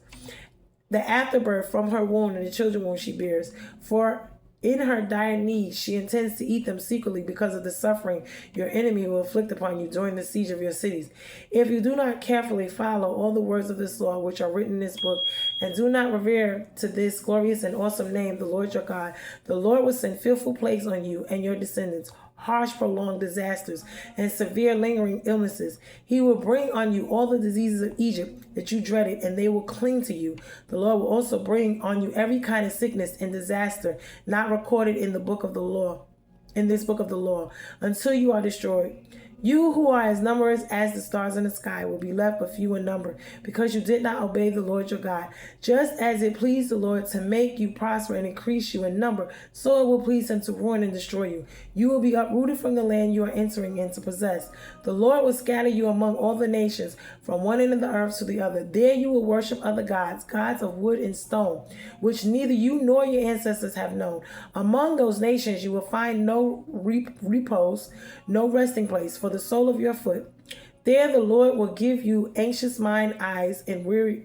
the afterbirth from her womb and the children whom she bears. For in her dire need, she intends to eat them secretly because of the suffering your enemy will inflict upon you during the siege of your cities. If you do not carefully follow all the words of this law which are written in this book, and do not revere to this glorious and awesome name, the Lord your God, the Lord will send fearful plagues on you and your descendants, harsh, prolonged disasters, and severe lingering illnesses. He will bring on you all the diseases of Egypt that you dreaded, and they will cling to you. The Lord will also bring on you every kind of sickness and disaster not recorded in the book of the law, in this book of the law, until you are destroyed. You who are as numerous as the stars in the sky will be left but few in number, because you did not obey the Lord your God. Just as it pleased the Lord to make you prosper and increase you in number, so it will please him to ruin and destroy you. You will be uprooted from the land you are entering in to possess. The Lord will scatter you among all the nations, from one end of the earth to the other. There you will worship other gods, gods of wood and stone, which neither you nor your ancestors have known. Among those nations you will find no repose, no resting place for the sole of your foot. There the Lord will give you anxious eyes, weary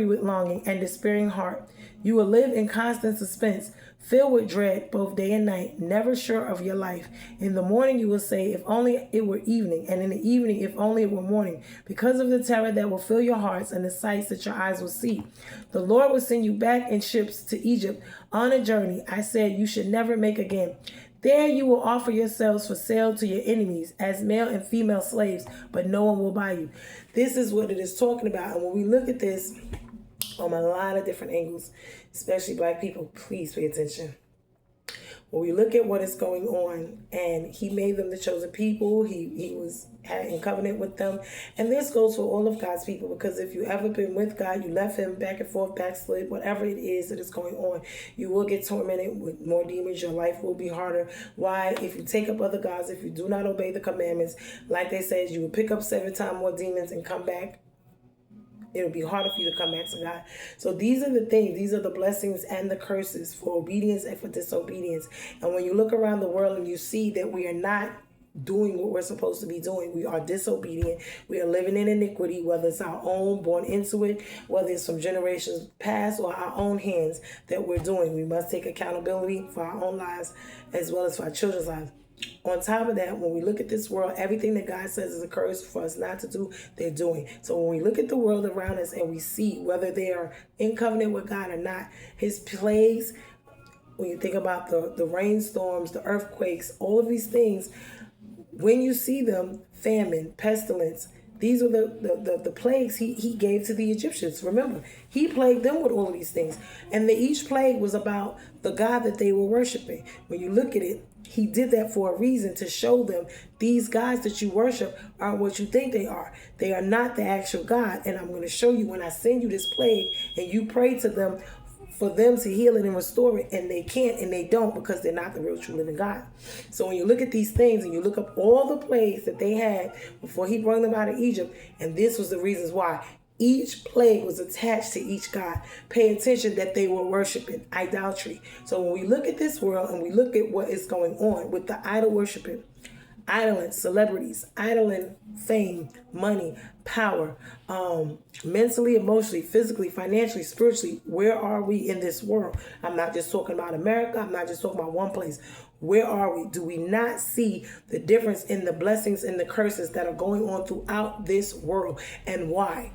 with longing, and despairing heart. You will live in constant suspense, filled with dread both day and night, never sure of your life. In the morning you will say, if only it were evening, and in the evening, if only it were morning, because of the terror that will fill your hearts and the sights that your eyes will see. The Lord will send you back in ships to Egypt on a journey I said you should never make again. There you will offer yourselves for sale to your enemies as male and female slaves, but no one will buy you. This is what it is talking about. And when we look at this from a lot of different angles, especially black people, please pay attention. When we look at what is going on, and he made them the chosen people, he was in covenant with them, and this goes for all of God's people, because if you ever been with God, you left him, back and forth, backslid, whatever it is that is going on, you will get tormented with more demons. Your life will be harder. Why? If you take up other gods, if you do not obey the commandments, like they said, you will pick up 7 times more demons and come back. It'll be harder for you to come back to God. So these are the things, these are the blessings and the curses for obedience and for disobedience. And when you look around the world and you see that we are not doing what we're supposed to be doing, we are disobedient, we are living in iniquity, whether it's our own, born into it, whether it's from generations past or our own hands that we're doing. We must take accountability for our own lives as well as for our children's lives. On top of that, when we look at this world, everything that God says is a curse for us not to do, they're doing. So when we look at the world around us and we see whether they are in covenant with God or not, his plagues, when you think about the rainstorms, the earthquakes, all of these things, when you see them, famine, pestilence, these are the plagues he gave to the Egyptians. Remember, he plagued them with all of these things. And each plague was about the God that they were worshiping. When you look at it, he did that for a reason, to show them these gods that you worship aren't what you think they are. They are not the actual God. And I'm going to show you when I send you this plague and you pray to them for them to heal it and restore it, and they can't and they don't, because they're not the real true living God. So when you look at these things and you look up all the plagues that they had before he brought them out of Egypt, and this was the reasons why. Each plague was attached to each god. Pay attention that they were worshiping idolatry. So when we look at this world and we look at what is going on with the idol worshiping, idling celebrities, idling fame, money, power, mentally, emotionally, physically, financially, spiritually, where are we in this world? I'm not just talking about America. I'm not just talking about one place. Where are we? Do we not see the difference in the blessings and the curses that are going on throughout this world, and why?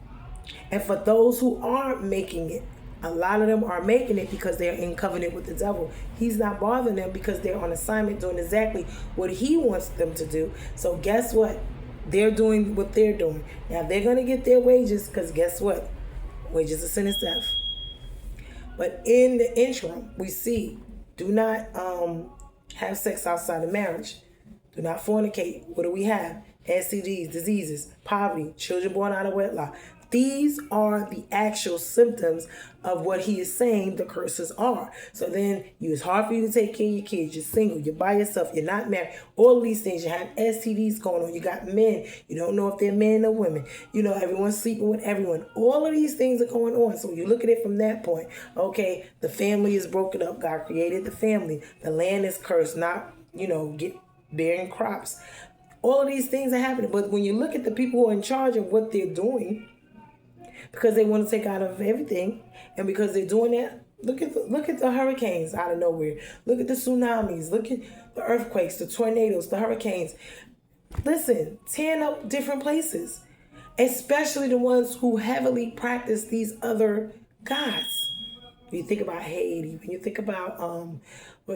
And for those who aren't making it, a lot of them are making it because they're in covenant with the devil. He's not bothering them because they're on assignment doing exactly what he wants them to do. So guess what? They're doing what they're doing. Now they're going to get their wages, because guess what? Wages of sin is death. But in the interim, we see, do not have sex outside of marriage. Do not fornicate. What do we have? STDs, diseases, poverty, children born out of wedlock. These are the actual symptoms of what he is saying the curses are. So then it's hard for you to take care of your kids. You're single. You're by yourself. You're not married. All of these things. You have STDs going on. You got men. You don't know if they're men or women. You know, everyone's sleeping with everyone. All of these things are going on. So you look at it from that point. Okay, the family is broken up. God created the family. The land is cursed. Not, bearing crops. All of these things are happening. But when you look at the people who are in charge of what they're doing, because they want to take out of everything, and because they're doing that, look at the hurricanes out of nowhere. Look at the tsunamis. Look at the earthquakes, the tornadoes, the hurricanes. Listen, tearing up different places, especially the ones who heavily practice these other gods. When you think about Haiti, when you think about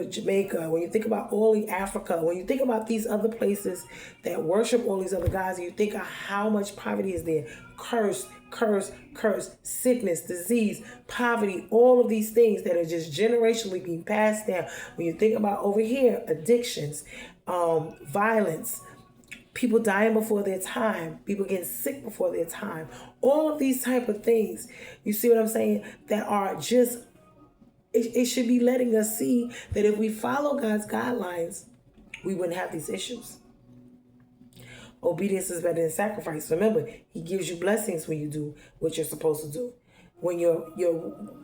Jamaica, when you think about all of Africa, when you think about these other places that worship all these other gods, and you think of how much poverty is there, curse, sickness, disease, poverty, all of these things that are just generationally being passed down. When you think about over here, addictions, violence, people dying before their time, people getting sick before their time, all of these type of things, you see what I'm saying, that are just, it should be letting us see that if we follow God's guidelines, we wouldn't have these issues. Obedience is better than sacrifice. Remember, he gives you blessings when you do what you're supposed to do. When you're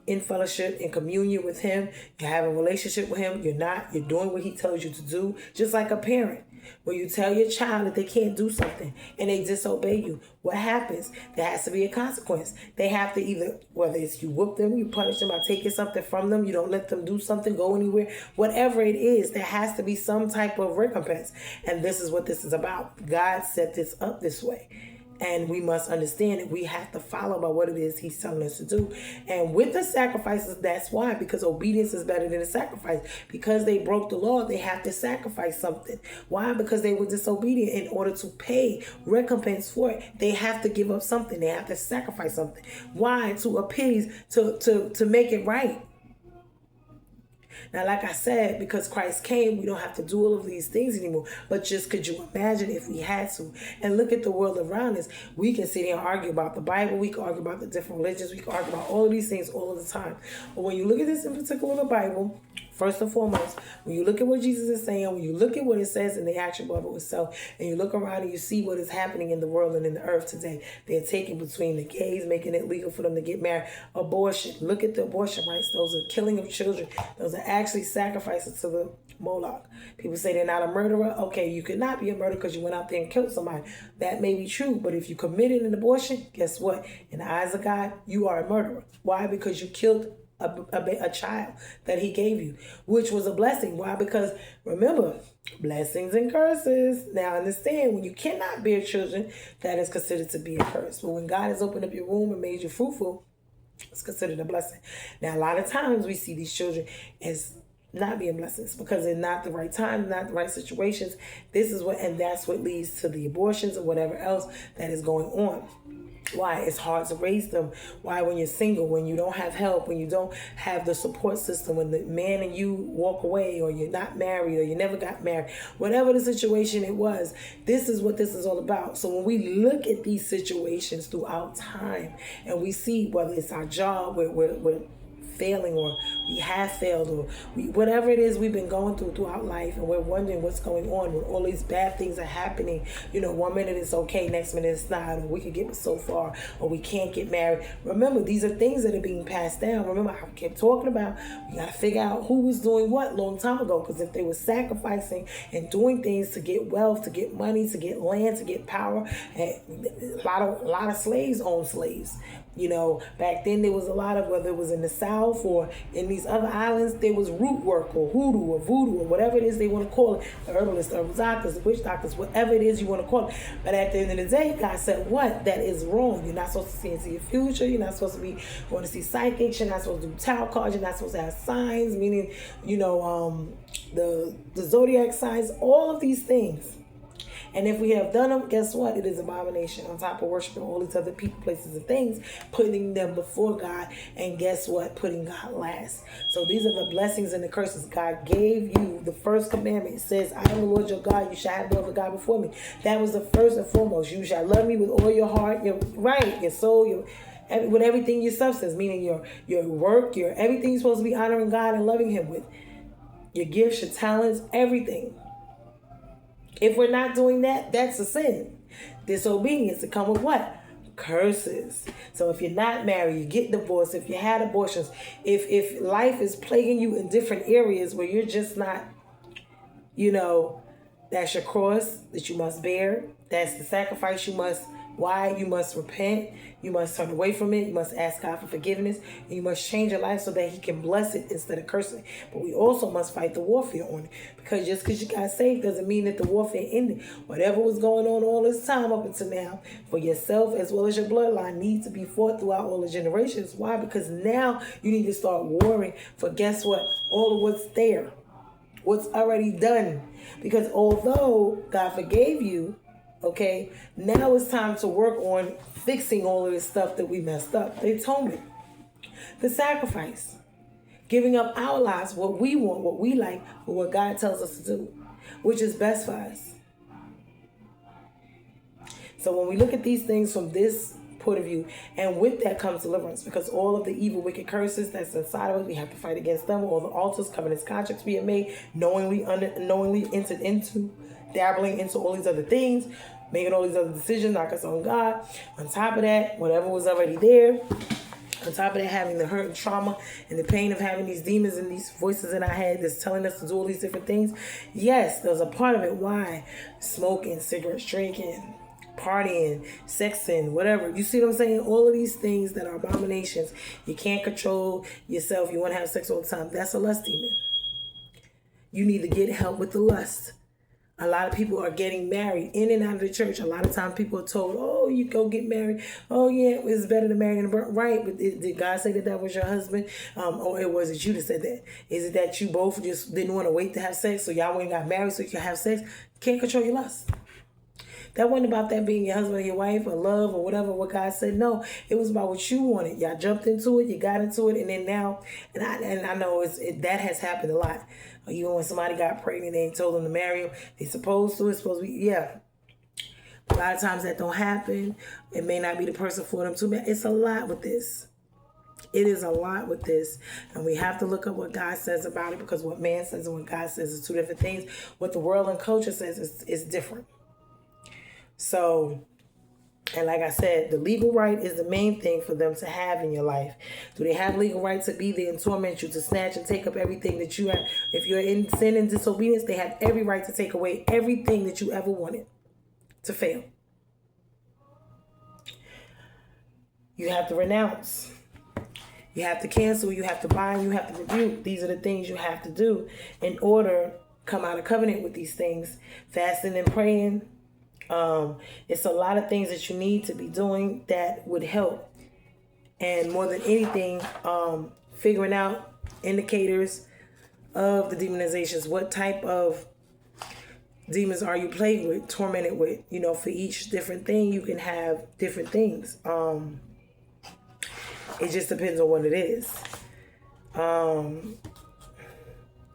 in fellowship, in communion with him, you have a relationship with him, you're doing what he tells you to do, just like a parent. When you tell your child that they can't do something and they disobey you, what happens? There has to be a consequence. They have to either, whether it's you whoop them, you punish them by taking something from them, you don't let them do something, go anywhere, whatever it is, there has to be some type of recompense. And this is what this is about. God set this up this way. And we must understand that we have to follow by what it is he's telling us to do. And with the sacrifices, that's why, because obedience is better than a sacrifice. Because they broke the law, they have to sacrifice something. Why? Because they were disobedient. In order to pay recompense for it, they have to give up something. They have to sacrifice something. Why? To appease, to make it right. Now, like I said, because Christ came, we don't have to do all of these things anymore. But just could you imagine if we had to? And look at the world around us. We can sit here and argue about the Bible. We can argue about the different religions. We can argue about all of these things all of the time. But when you look at this in particular, the Bible, first and foremost, when you look at what Jesus is saying, when you look at what it says in the action Bible itself, and you look around and you see what is happening in the world and in the earth today, they're taking between the gays, making it legal for them to get married, abortion. Look at the abortion rights. Those are killing of children. Those are actually sacrifices to the Moloch. People say they're not a murderer. Okay, you could not be a murderer because you went out there and killed somebody. That may be true, but if you committed an abortion, guess what? In the eyes of God, you are a murderer. Why? Because you killed a child that he gave you, which was a blessing. Why? Because remember, blessings and curses. Now understand, when you cannot bear children, that is considered to be a curse. But when God has opened up your womb and made you fruitful, it's considered a blessing. Now, a lot of times we see these children as not being blessings because they're not the right time, not the right situations. This is what, and that's what leads to the abortions or whatever else that is going on. Why? It's hard to raise them. Why? When you're single, when you don't have help, when you don't have the support system, when the man and you walk away, or you're not married, or you never got married, whatever the situation it was, this is what this is all about. So when we look at these situations throughout time and we see whether it's our job, we're failing, or we have failed, or whatever it is we've been going throughout life, and we're wondering what's going on when all these bad things are happening. You know, 1 minute it's okay, next minute it's not, or we can get so far, or we can't get married. Remember, these are things that are being passed down. Remember, I kept talking about we got to figure out who was doing what long time ago, because if they were sacrificing and doing things to get wealth, to get money, to get land, to get power, and a lot of slaves owned slaves. You know, back then there was a lot of, whether it was in the South or in these other islands, there was root work or hoodoo or voodoo or whatever it is they want to call it. The herbalists, the herbal doctors, the witch doctors, whatever it is you want to call it. But at the end of the day, God said, what? That is wrong. You're not supposed to see into your future. You're not supposed to be going to see psychics. You're not supposed to do tarot cards. You're not supposed to have signs, meaning, you know, the zodiac signs, all of these things. And if we have done them, guess what? It is abomination, on top of worshiping all these other people, places, and things, putting them before God. And guess what? Putting God last. So these are the blessings and the curses. God gave you the first commandment. It says, I am the Lord your God. You shall have no other God before me. That was the first and foremost. You shall love me with all your heart, your soul, with everything, your substance, meaning your work, everything you're supposed to be honoring God and loving him with. Your gifts, your talents, everything. If we're not doing that, that's a sin. Disobedience to come with what? Curses. So if you're not married, you get divorced, if you had abortions, if life is plaguing you in different areas where you're just not, you know, that's your cross that you must bear. That's the sacrifice you must. Why? You must repent. You must turn away from it. You must ask God for forgiveness. And you must change your life so that he can bless it instead of cursing it. But we also must fight the warfare on it. Because just because you got saved doesn't mean that the warfare ended. Whatever was going on all this time up until now, for yourself as well as your bloodline, needs to be fought throughout all the generations. Why? Because now you need to start warring for, guess what? All of what's there. What's already done. Because although God forgave you, okay, now it's time to work on fixing all of this stuff that we messed up. The atonement, the sacrifice, giving up our lives, what we want, what we like, for what God tells us to do, which is best for us. So when we look at these things from this point of view, and with that comes deliverance, because all of the evil, wicked curses that's inside of us, we have to fight against them. All the altars, covenants, contracts we have made, knowingly entered into, dabbling into all these other things, making all these other decisions, knock us on God. On top of that, whatever was already there, On top of that, having the hurt and trauma and the pain of having these demons and these voices in our head that's telling us to do all these different things. Yes, there's a part of it. Why? Smoking, cigarettes, drinking, partying, sexing, whatever. You see what I'm saying? All of these things that are abominations. You can't control yourself. You want to have sex all the time. That's a lust demon. You need to get help with the lust. A lot of people are getting married in and out of the church. A lot of times people are told, oh, you go get married. Oh, yeah, it's better to marry than to burn. Right, but did God say that that was your husband? Or it was it you that said that? Is it that you both just didn't want to wait to have sex, so y'all went and got married so you could have sex? Can't control your lust. That wasn't about that being your husband or your wife or love or whatever, what God said. No, it was about what you wanted. Y'all jumped into it, you got into it, and then now, and I know that has happened a lot. Even when somebody got pregnant, they ain't told them to marry them. They supposed to. It's supposed to be, yeah. A lot of times that don't happen. It may not be the person for them too. It's a lot with this. It is a lot with this. And we have to look up what God says about it, because what man says and what God says is two different things. What the world and culture says is different. So, and like I said, the legal right is the main thing for them to have in your life. Do they have legal right to be there and torment you, to snatch and take up everything that you have? If you're in sin and disobedience, they have every right to take away everything that you ever wanted to fail. You have to renounce. You have to cancel. You have to bind. You have to rebuke. These are the things you have to do in order to come out of covenant with these things. Fasting and praying. It's a lot of things that you need to be doing that would help. And more than anything, figuring out indicators of the demonizations. What type of demons are you plagued with, tormented with? You know, for each different thing, you can have different things. It just depends on what it is.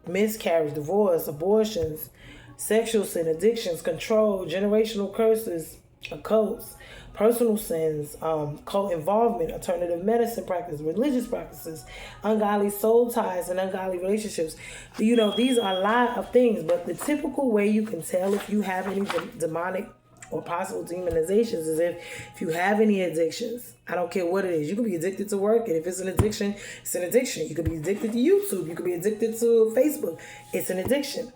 Miscarriage, divorce, abortions, sexual sin, addictions, control, generational curses, occults, personal sins, cult involvement, alternative medicine practice, religious practices, ungodly soul ties, and ungodly relationships. You know, these are a lot of things, but the typical way you can tell if you have any demonic or possible demonizations is if you have any addictions. I don't care what it is. You could be addicted to work, and if it's an addiction, it's an addiction. You could be addicted to YouTube. You could be addicted to Facebook. It's an addiction.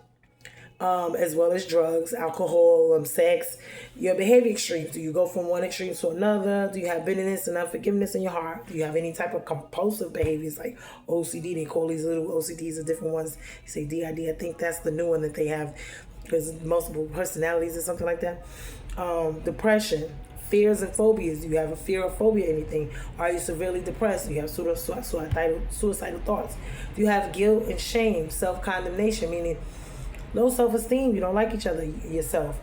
As well as drugs, alcohol, sex, your behavior extremes. Do you go from one extreme to another? Do you have bitterness and unforgiveness in your heart? Do you have any type of compulsive behaviors like OCD? They call these little OCDs, the different ones. You say DID, I think that's the new one that they have, because multiple personalities or something like that. Depression, fears and phobias. Do you have a fear or phobia anything? Are you severely depressed? Do you have suicidal thoughts? Do you have guilt and shame, self-condemnation, meaning low self-esteem? You don't like each other, yourself.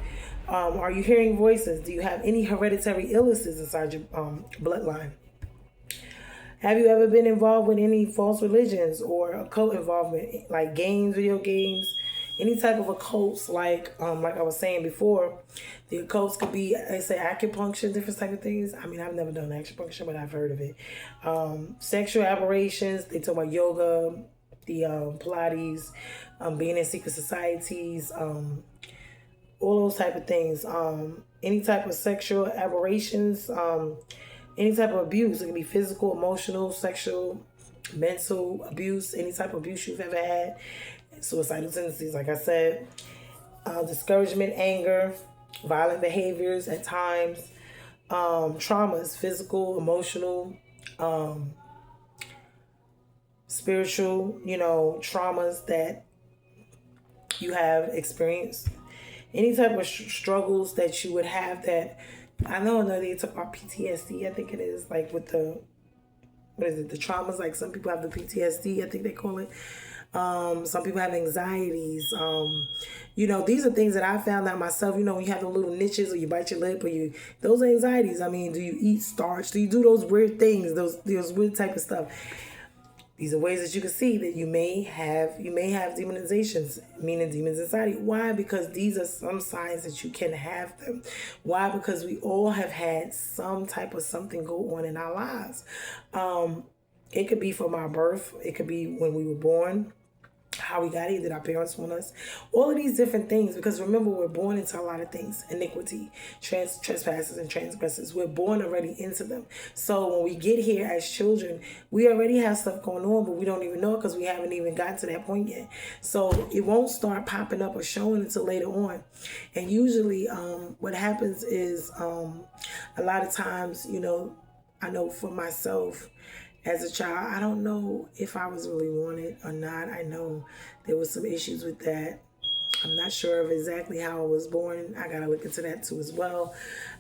Are you hearing voices? Do you have any hereditary illnesses inside your bloodline? Have you ever been involved with any false religions or occult involvement, like games, video games, any type of occults? Like I was saying before, the occults could be, I say, acupuncture, different type of things. I mean, I've never done acupuncture, but I've heard of it. Sexual aberrations. They talk about yoga, the Pilates, being in secret societies, all those type of things. Any type of sexual aberrations, any type of abuse. It can be physical, emotional, sexual, mental abuse, any type of abuse you've ever had. Suicidal tendencies, like I said. Discouragement, anger, violent behaviors at times. Traumas, physical, emotional, spiritual, traumas that you have experienced. Any type of struggles that you would have that, I know they talk about PTSD, I think it is, like with the traumas, like some people have the PTSD, I think they call it. Some people have anxieties. These are things that I found out myself. When you have the little niches, or you bite your lip, or those are anxieties. I mean, do you eat starch? Do you do those weird things? Those weird type of stuff. These are ways that you can see that you may have demonizations, meaning demons inside you. Why? Because these are some signs that you can have them. Why? Because we all have had some type of something go on in our lives. It could be from our birth. It could be when we were born. how we got here, did our parents want us, all of these different things, because remember, we're born into a lot of things: iniquity, trespasses, and transgressions. We're born already into them. So when we get here as children, we already have stuff going on, but we don't even know, because we haven't even gotten to that point yet. So it won't start popping up or showing until later on. And usually what happens is a lot of times, I know for myself, as a child, I don't know if I was really wanted or not. I know there was some issues with that. I'm not sure of exactly how I was born. I got to look into that too as well.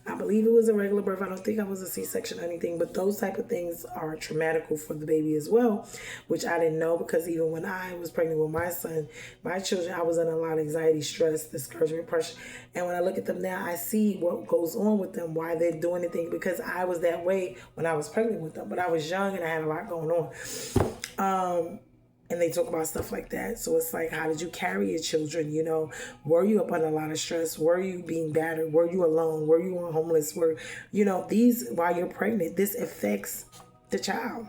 I believe it was a regular birth. I don't think I was a C-section or anything, but those type of things are traumatic for the baby as well, which I didn't know, because even when I was pregnant with my son, my children, I was under a lot of anxiety, stress, discouragement, pressure. And when I look at them now, I see what goes on with them, why they're doing anything, because I was that way when I was pregnant with them, but I was young and I had a lot going on. And they talk about stuff like that. So it's like, how did you carry your children? Were you up under a lot of stress? Were you being battered? Were you alone? Were you homeless? These, while you're pregnant, this affects the child.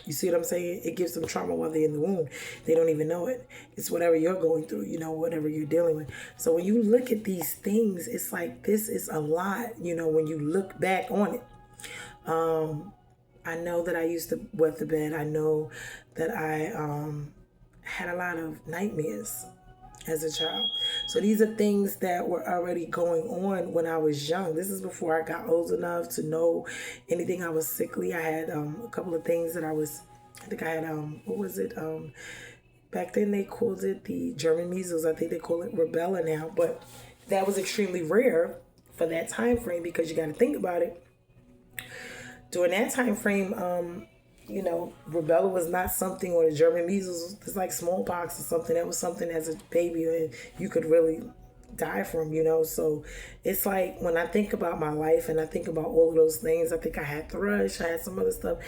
You see what I'm saying? It gives them trauma while they're in the womb. They don't even know it. It's whatever you're going through, whatever you're dealing with. So when you look at these things, it's like, this is a lot, when you look back on it. I know that I used to wet the bed. I know that I had a lot of nightmares as a child. So these are things that were already going on when I was young. This is before I got old enough to know anything. I was sickly. I had a couple of things that I think I had, what was it? Back then they called it the German measles. I think they call it rubella now. But that was extremely rare for that time frame, because you got to think about it. During that time frame, rubella was not something, or the German measles, it's like smallpox or something. That was something as a baby you could really die from, So it's like, when I think about my life and I think about all of those things, I think I had thrush, I had some other stuff.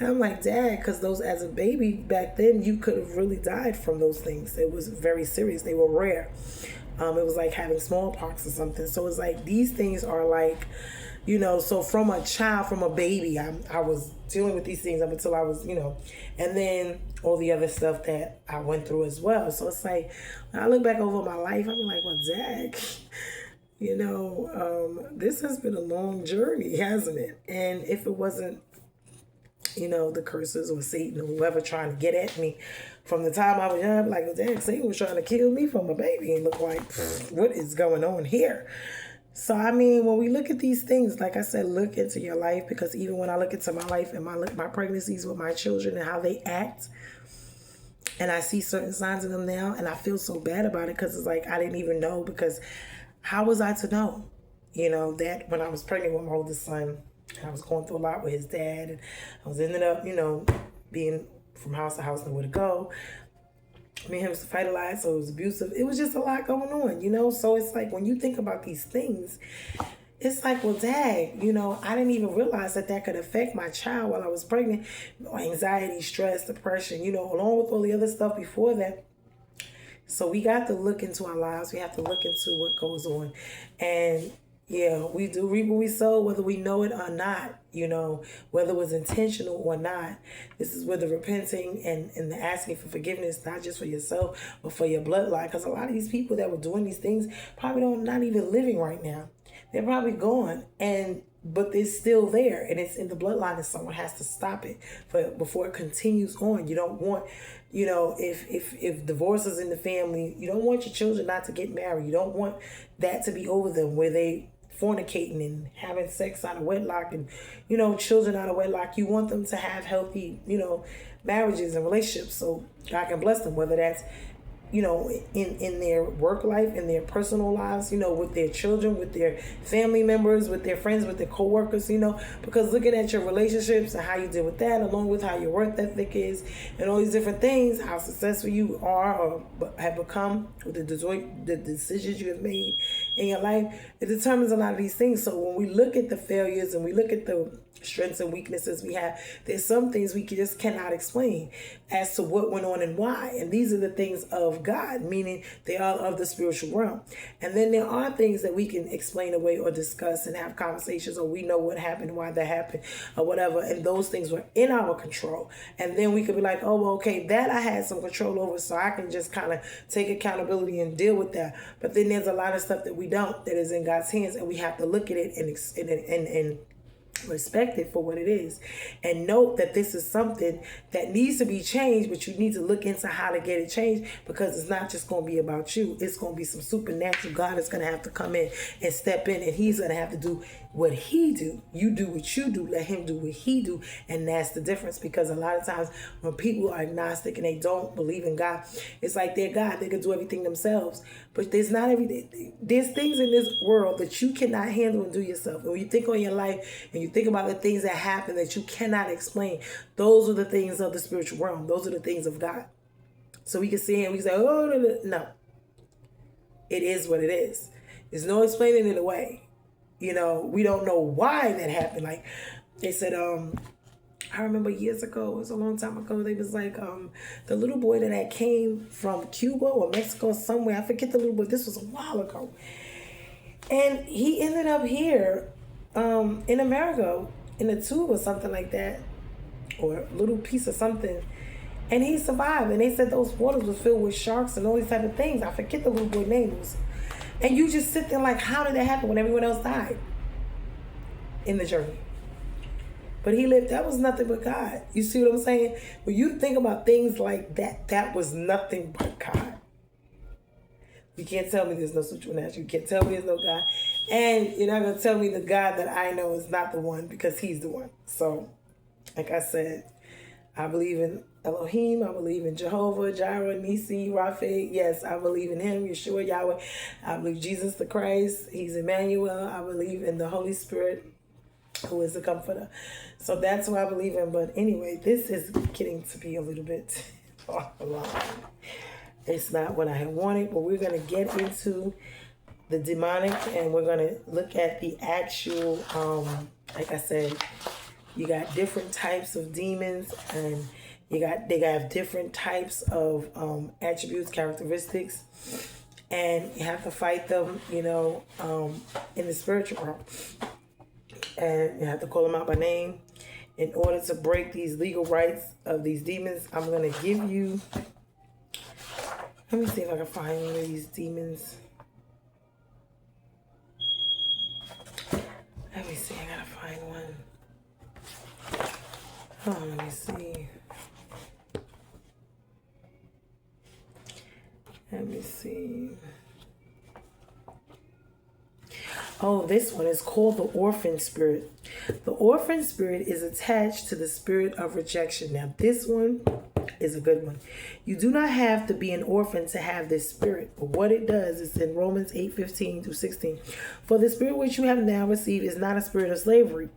And I'm like, Dad, because those, as a baby back then, you could have really died from those things. It was very serious. They were rare. It was like having smallpox or something. So it's like, these things are like, so from a child, from a baby, I was dealing with these things up until I was, and then all the other stuff that I went through as well. So it's like, when I look back over my life, I'm like, well, Zach, this has been a long journey, hasn't it? And if it wasn't, the curses or Satan or whoever trying to get at me from the time I was young, I'm like, well, Zach, Satan was trying to kill me from a baby, and look like, what is going on here? So, when we look at these things, like I said, look into your life, because even when I look into my life and my pregnancies with my children and how they act, and I see certain signs in them now, and I feel so bad about it, because it's like, I didn't even know, because how was I to know, that when I was pregnant with my oldest son, I was going through a lot with his dad, and I was ended up, being from house to house, nowhere to go. Me and him used to fight a lot, so it was abusive. It was just a lot going on, So it's like, when you think about these things, it's like, well, dang, I didn't even realize that could affect my child while I was pregnant. Anxiety, stress, depression, along with all the other stuff before that. So we got to look into our lives. We have to look into what goes on. And yeah, we do reap what we sow, whether we know it or not, whether it was intentional or not. This is where the repenting and the asking for forgiveness, not just for yourself, but for your bloodline. Because a lot of these people that were doing these things probably not even living right now. They're probably gone, but they're still there, and it's in the bloodline, and someone has to stop it before it continues on. You don't want, if divorce is in the family, you don't want your children not to get married. You don't want that to be over them, where they fornicating and having sex out of wedlock and, children out of wedlock. You want them to have healthy, marriages and relationships, so God can bless them, whether that's, in their work life, in their personal lives, with their children, with their family members, with their friends, with their co-workers, because looking at your relationships and how you deal with that, along with how your work ethic is and all these different things, how successful you are or have become with the decisions you have made in your life, it determines a lot of these things. So when we look at the failures and we look at the strengths and weaknesses we have, there's some things we just cannot explain as to what went on and why. And these are the things of of God, meaning they are of the spiritual realm. And then there are things that we can explain away or discuss and have conversations, or we know what happened, why that happened, or whatever. And those things were in our control. And then we could be like, oh, well, okay, that I had some control over, so I can just kind of take accountability and deal with that. But then there's a lot of stuff that we don't, that is in God's hands, and we have to look at it and respect it for what it is, and note that this is something that needs to be changed, but you need to look into how to get it changed, because it's not just going to be about you. It's going to be some supernatural. God is going to have to come in and step in, and he's going to have to do what he do. You do what you do, let him do what he do. And that's the difference, because a lot of times when people are agnostic and they don't believe in God, it's like they're God, they can do everything themselves. But there's not everything. There's things in this world that you cannot handle and do yourself. And when you think on your life and you think about the things that happen that you cannot explain, those are the things of the spiritual realm. Those are the things of God. So we can see him, we can say, oh, no. It is what it is. There's no explaining it away. You know, we don't know why that happened. Like they said, I remember years ago, it was a long time ago, they was like, the little boy that had came from Cuba or Mexico somewhere, I forget the little boy, this was a while ago. And he ended up here in America in a tube or something like that, or a little piece of something. And he survived. And they said those waters was filled with sharks and all these type of things. I forget the little boy names. And you just sit there like, how did that happen when everyone else died in the journey? But he lived. That was nothing but God. You see what I'm saying? When you think about things like that, that was nothing but God. You can't tell me there's no supernatural. You can't tell me there's no God. And you're not going to tell me the God that I know is not the one, because he's the one. So, like I said, I believe in Elohim. I believe in Jehovah, Jireh, Nisi, Rapha. Yes, I believe in him, Yeshua, Yahweh. I believe Jesus the Christ. He's Emmanuel. I believe in the Holy Spirit, who is the comforter. So that's what I believe in. But anyway, this is getting to be a little bit off the line. It's not what I had wanted, but we're going to get into the demonic, and we're going to look at the actual, like I said, you got different types of demons, and they have different types of attributes, characteristics, and you have to fight them, you know, in the spiritual realm. And you have to call them out by name. In order to break these legal rights of these demons, I'm going to give you, let me see if I can find one of these demons. Let me see, I gotta find one. Oh, let me see. Let me see. Oh, this one is called the orphan spirit. The orphan spirit is attached to the spirit of rejection. Now, this one is a good one. You do not have to be an orphan to have this spirit. But what it does is in Romans 8:15-16. For the spirit which you have now received is not a spirit of slavery,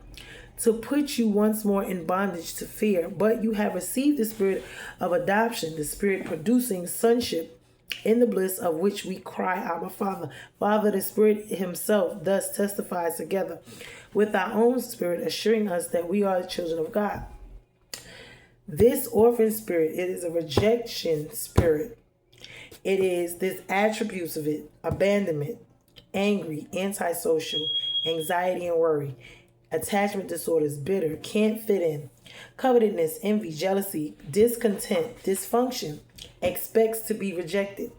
to put you once more in bondage to fear, but you have received the spirit of adoption, the spirit producing sonship, in the bliss of which we cry, Abba, Father. Father, the Spirit himself thus testifies together with our own spirit, assuring us that we are the children of God. This orphan spirit, it is a rejection spirit. It is this attributes of it: abandonment, angry, antisocial, anxiety and worry, attachment disorders, bitter, can't fit in, covetousness, envy, jealousy, discontent, dysfunction, expects to be rejected,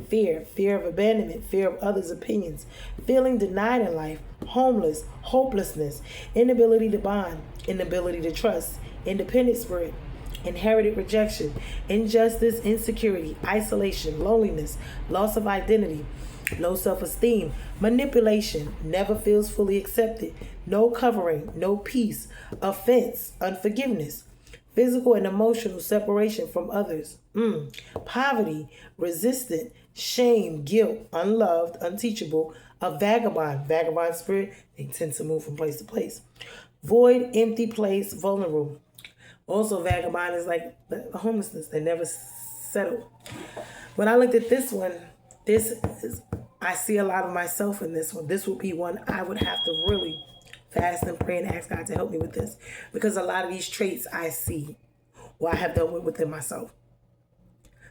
fear of abandonment, fear of others' opinions, feeling denied in life, homeless, hopelessness, inability to bond, inability to trust, independent spirit, inherited rejection, injustice, insecurity, isolation, loneliness, loss of identity, low self-esteem, manipulation, never feels fully accepted, no covering, no peace, offense, unforgiveness, physical and emotional separation from others, poverty, resistant, shame, guilt, unloved, unteachable, a vagabond spirit, they tend to move from place to place, void, empty place, vulnerable. Also, vagabond is like the homelessness, they never settle. When I looked at this one, I see a lot of myself in this one. This would be one I would have to really fast and pray and ask God to help me with this, because a lot of these traits I see or I have dealt with within myself.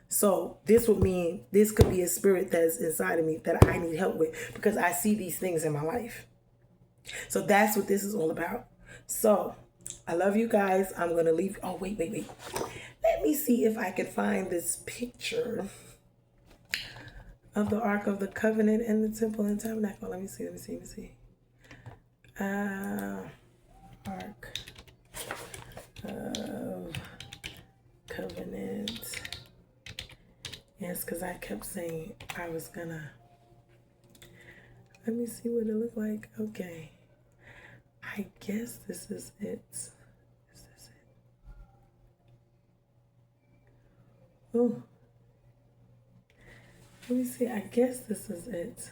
So this would mean this could be a spirit that's inside of me that I need help with because I see these things in my life. So that's what this is all about. So I love you guys. I'm going to leave. Oh, wait. Let me see if I can find this picture of the Ark of the Covenant and the Temple and Tabernacle. Let me see. Ark of Covenant. Yes, because I kept saying I was gonna. Let me see what it looked like. Okay. I guess this is it. Is this it? Oh. Let me see. I guess this is it.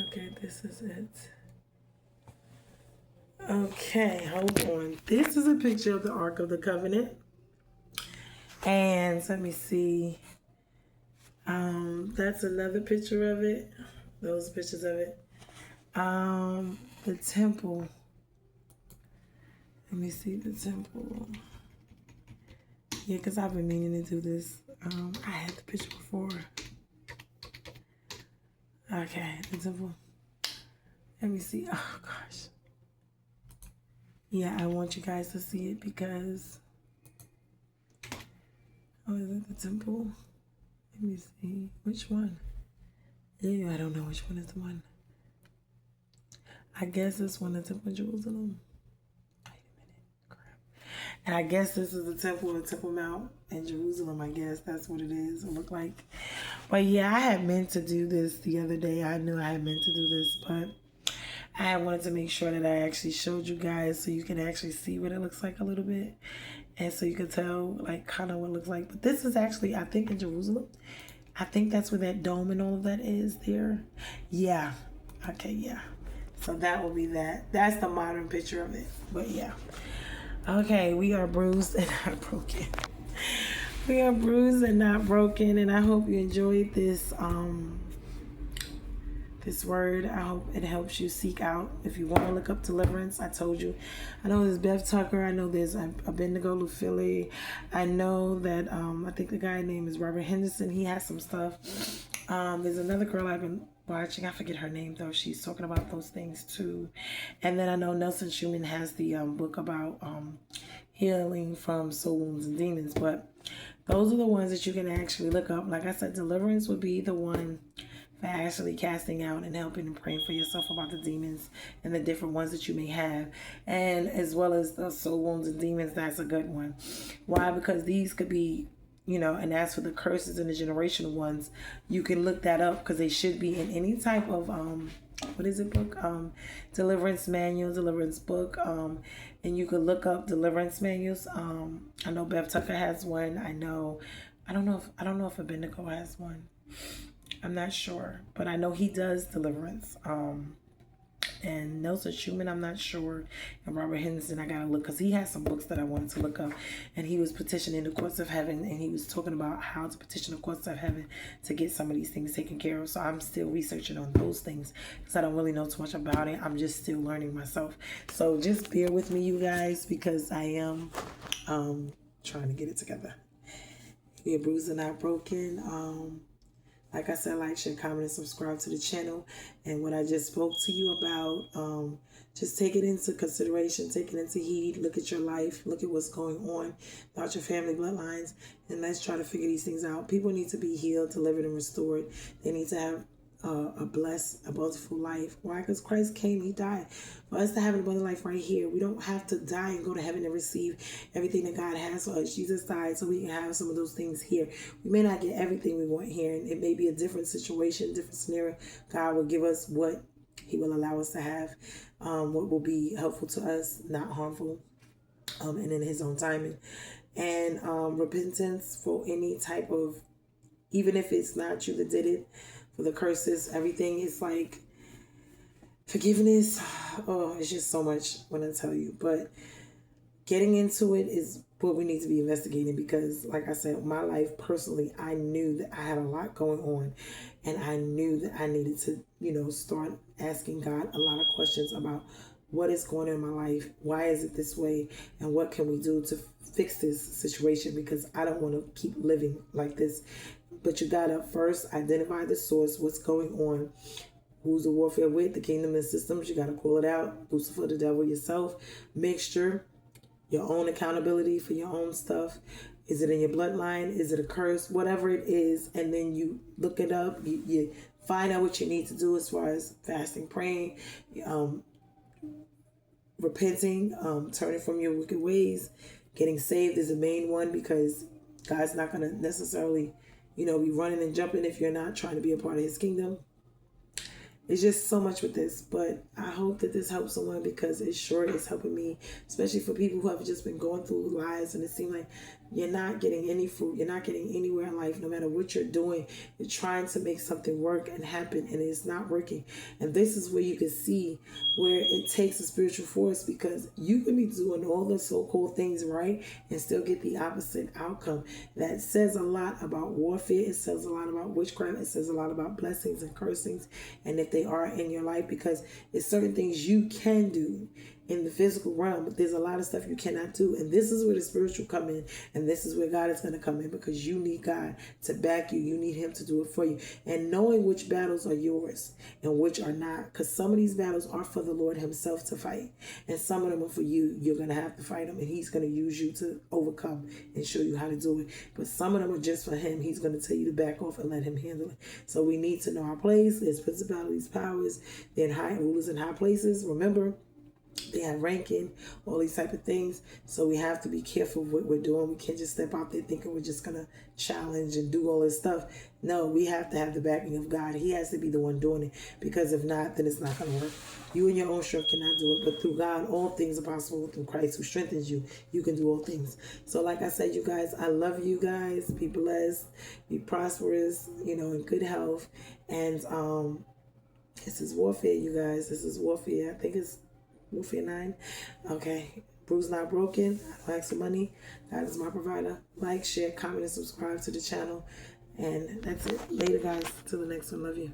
Okay, this is it. Okay, hold on. This is a picture of the Ark of the Covenant. And let me see. That's another picture of it. Those pictures of it. The temple. Let me see the temple. Yeah, because I've been meaning to do this. I had the picture before. Okay, the temple. Let me see. Oh, gosh. Yeah, I want you guys to see it because... Oh, is it the temple? Let me see. Which one? Ew, I don't know which one is the one. I guess this one is the Temple of Jerusalem. Wait a minute. Crap. And I guess this is the Temple of Temple Mount in Jerusalem. I guess that's what it is. It looked like. But yeah, I had meant to do this the other day. I knew I had meant to do this, but I wanted to make sure that I actually showed you guys so you can actually see what it looks like a little bit. And so you can tell like kind of what it looks like. But this is actually, I think, in Jerusalem. I think that's where that dome and all of that is there. Yeah. Okay, yeah. So that will be that. That's the modern picture of it. But yeah. Okay, we are bruised and not broken. We are bruised and not broken. And I hope you enjoyed this this word. I hope it helps you seek out. If you want to look up deliverance, I told you. I know there's Bev Tucker. I know there's Abednego Lufili. I know that I think the guy name is Robert Henderson. He has some stuff. There's another girl I've been watching. I forget her name though. She's talking about those things too. And then I know Nelson Schumann has the book about healing from soul wounds and demons. But those are the ones that you can actually look up. Like I said, deliverance would be the one for actually casting out and helping and praying for yourself about the demons and the different ones that you may have. And as well as the soul wounds and demons, that's a good one. Why? Because these could be, you know, and as for the curses and the generational ones, you can look that up because they should be in any type of, what is it book? Deliverance manual, deliverance book. And you can look up deliverance manuals. I know Bev Tucker has one. I don't know if Abednego has one. I'm not sure, but I know he does deliverance. And Nelson Schumann, I'm not sure. And Robert Henderson, I gotta look because he has some books that I wanted to look up. And he was petitioning the courts of heaven, and he was talking about how to petition the courts of heaven to get some of these things taken care of. So I'm still researching on those things because I don't really know too much about it. I'm just still learning myself. So just bear with me, you guys, because I am trying to get it together. We are bruised and not broken. Like I said, like, share, comment, and subscribe to the channel. And what I just spoke to you about, just take it into consideration, take it into heed, look at your life, look at what's going on about your family bloodlines, and let's try to figure these things out. People need to be healed, delivered, and restored. They need to have a blessed, a bountiful life. Why? Because Christ came, he died for us to have an abundant life right here. We don't have to die and go to heaven and receive everything that God has for us. Jesus died so we can have some of those things here. We may not get everything we want here, and it may be a different situation, different scenario. God will give us what he will allow us to have, what will be helpful to us, not harmful, and in his own timing. And repentance for any type of, even if it's not you that did it, for the curses, everything is like forgiveness. Oh, it's just so much when I tell you. But getting into it is what we need to be investigating because, like I said, my life personally, I knew that I had a lot going on, and I knew that I needed to, start asking God a lot of questions about what is going on in my life? Why is it this way? And what can we do to fix this situation? Because I don't want to keep living like this. But you got to first identify the source, what's going on, who's the warfare with, the kingdom and systems. You got to call it out. Lucifer, the devil, yourself. Mixture, your own accountability for your own stuff. Is it in your bloodline? Is it a curse? Whatever it is. And then you look it up. You find out what you need to do as far as fasting, praying, repenting, turning from your wicked ways. Getting saved is the main one, because God's not going to necessarily, be running and jumping if you're not trying to be a part of his kingdom. It's just so much with this, but I hope that this helps someone, because it sure is helping me, especially for people who have just been going through lives and it seems like you're not getting any fruit, you're not getting anywhere in life. No matter what you're doing, you're trying to make something work and happen, and it's not working. And this is where you can see where it takes a spiritual force, because you can be doing all the so-called things right and still get the opposite outcome. That says a lot about warfare. It says a lot about witchcraft. It says a lot about blessings and cursings, and if they are in your life, because it's certain things you can do in the physical realm, but there's a lot of stuff you cannot do. And this is where the spiritual come in, and this is where God is going to come in, because you need God to back you. You need him to do it for you. And knowing which battles are yours and which are not, because some of these battles are for the Lord himself to fight, and some of them are for you. You're going to have to fight them, and he's going to use you to overcome and show you how to do it. But some of them are just for him. He's going to tell you to back off and let him handle it. So we need to know our place. There's principalities, powers, then high rulers in high places. Remember, they have ranking, all these type of things. So we have to be careful what we're doing. We can't just step out there thinking we're just going to challenge and do all this stuff. No, we have to have the backing of God. He has to be the one doing it, because if not, then it's not going to work. You and your own strength cannot do it, but through God, all things are possible. Through Christ who strengthens you, you can do all things. So like I said, you guys, I love you guys. Be blessed, be prosperous, in good health. And this is warfare, you guys. This is warfare. I think it's Warfare 9. Okay. Bruised Not Broken. I don't ask for money. God is my provider. Like, share, comment, and subscribe to the channel. And that's it. Later, guys. Till the next one. Love you.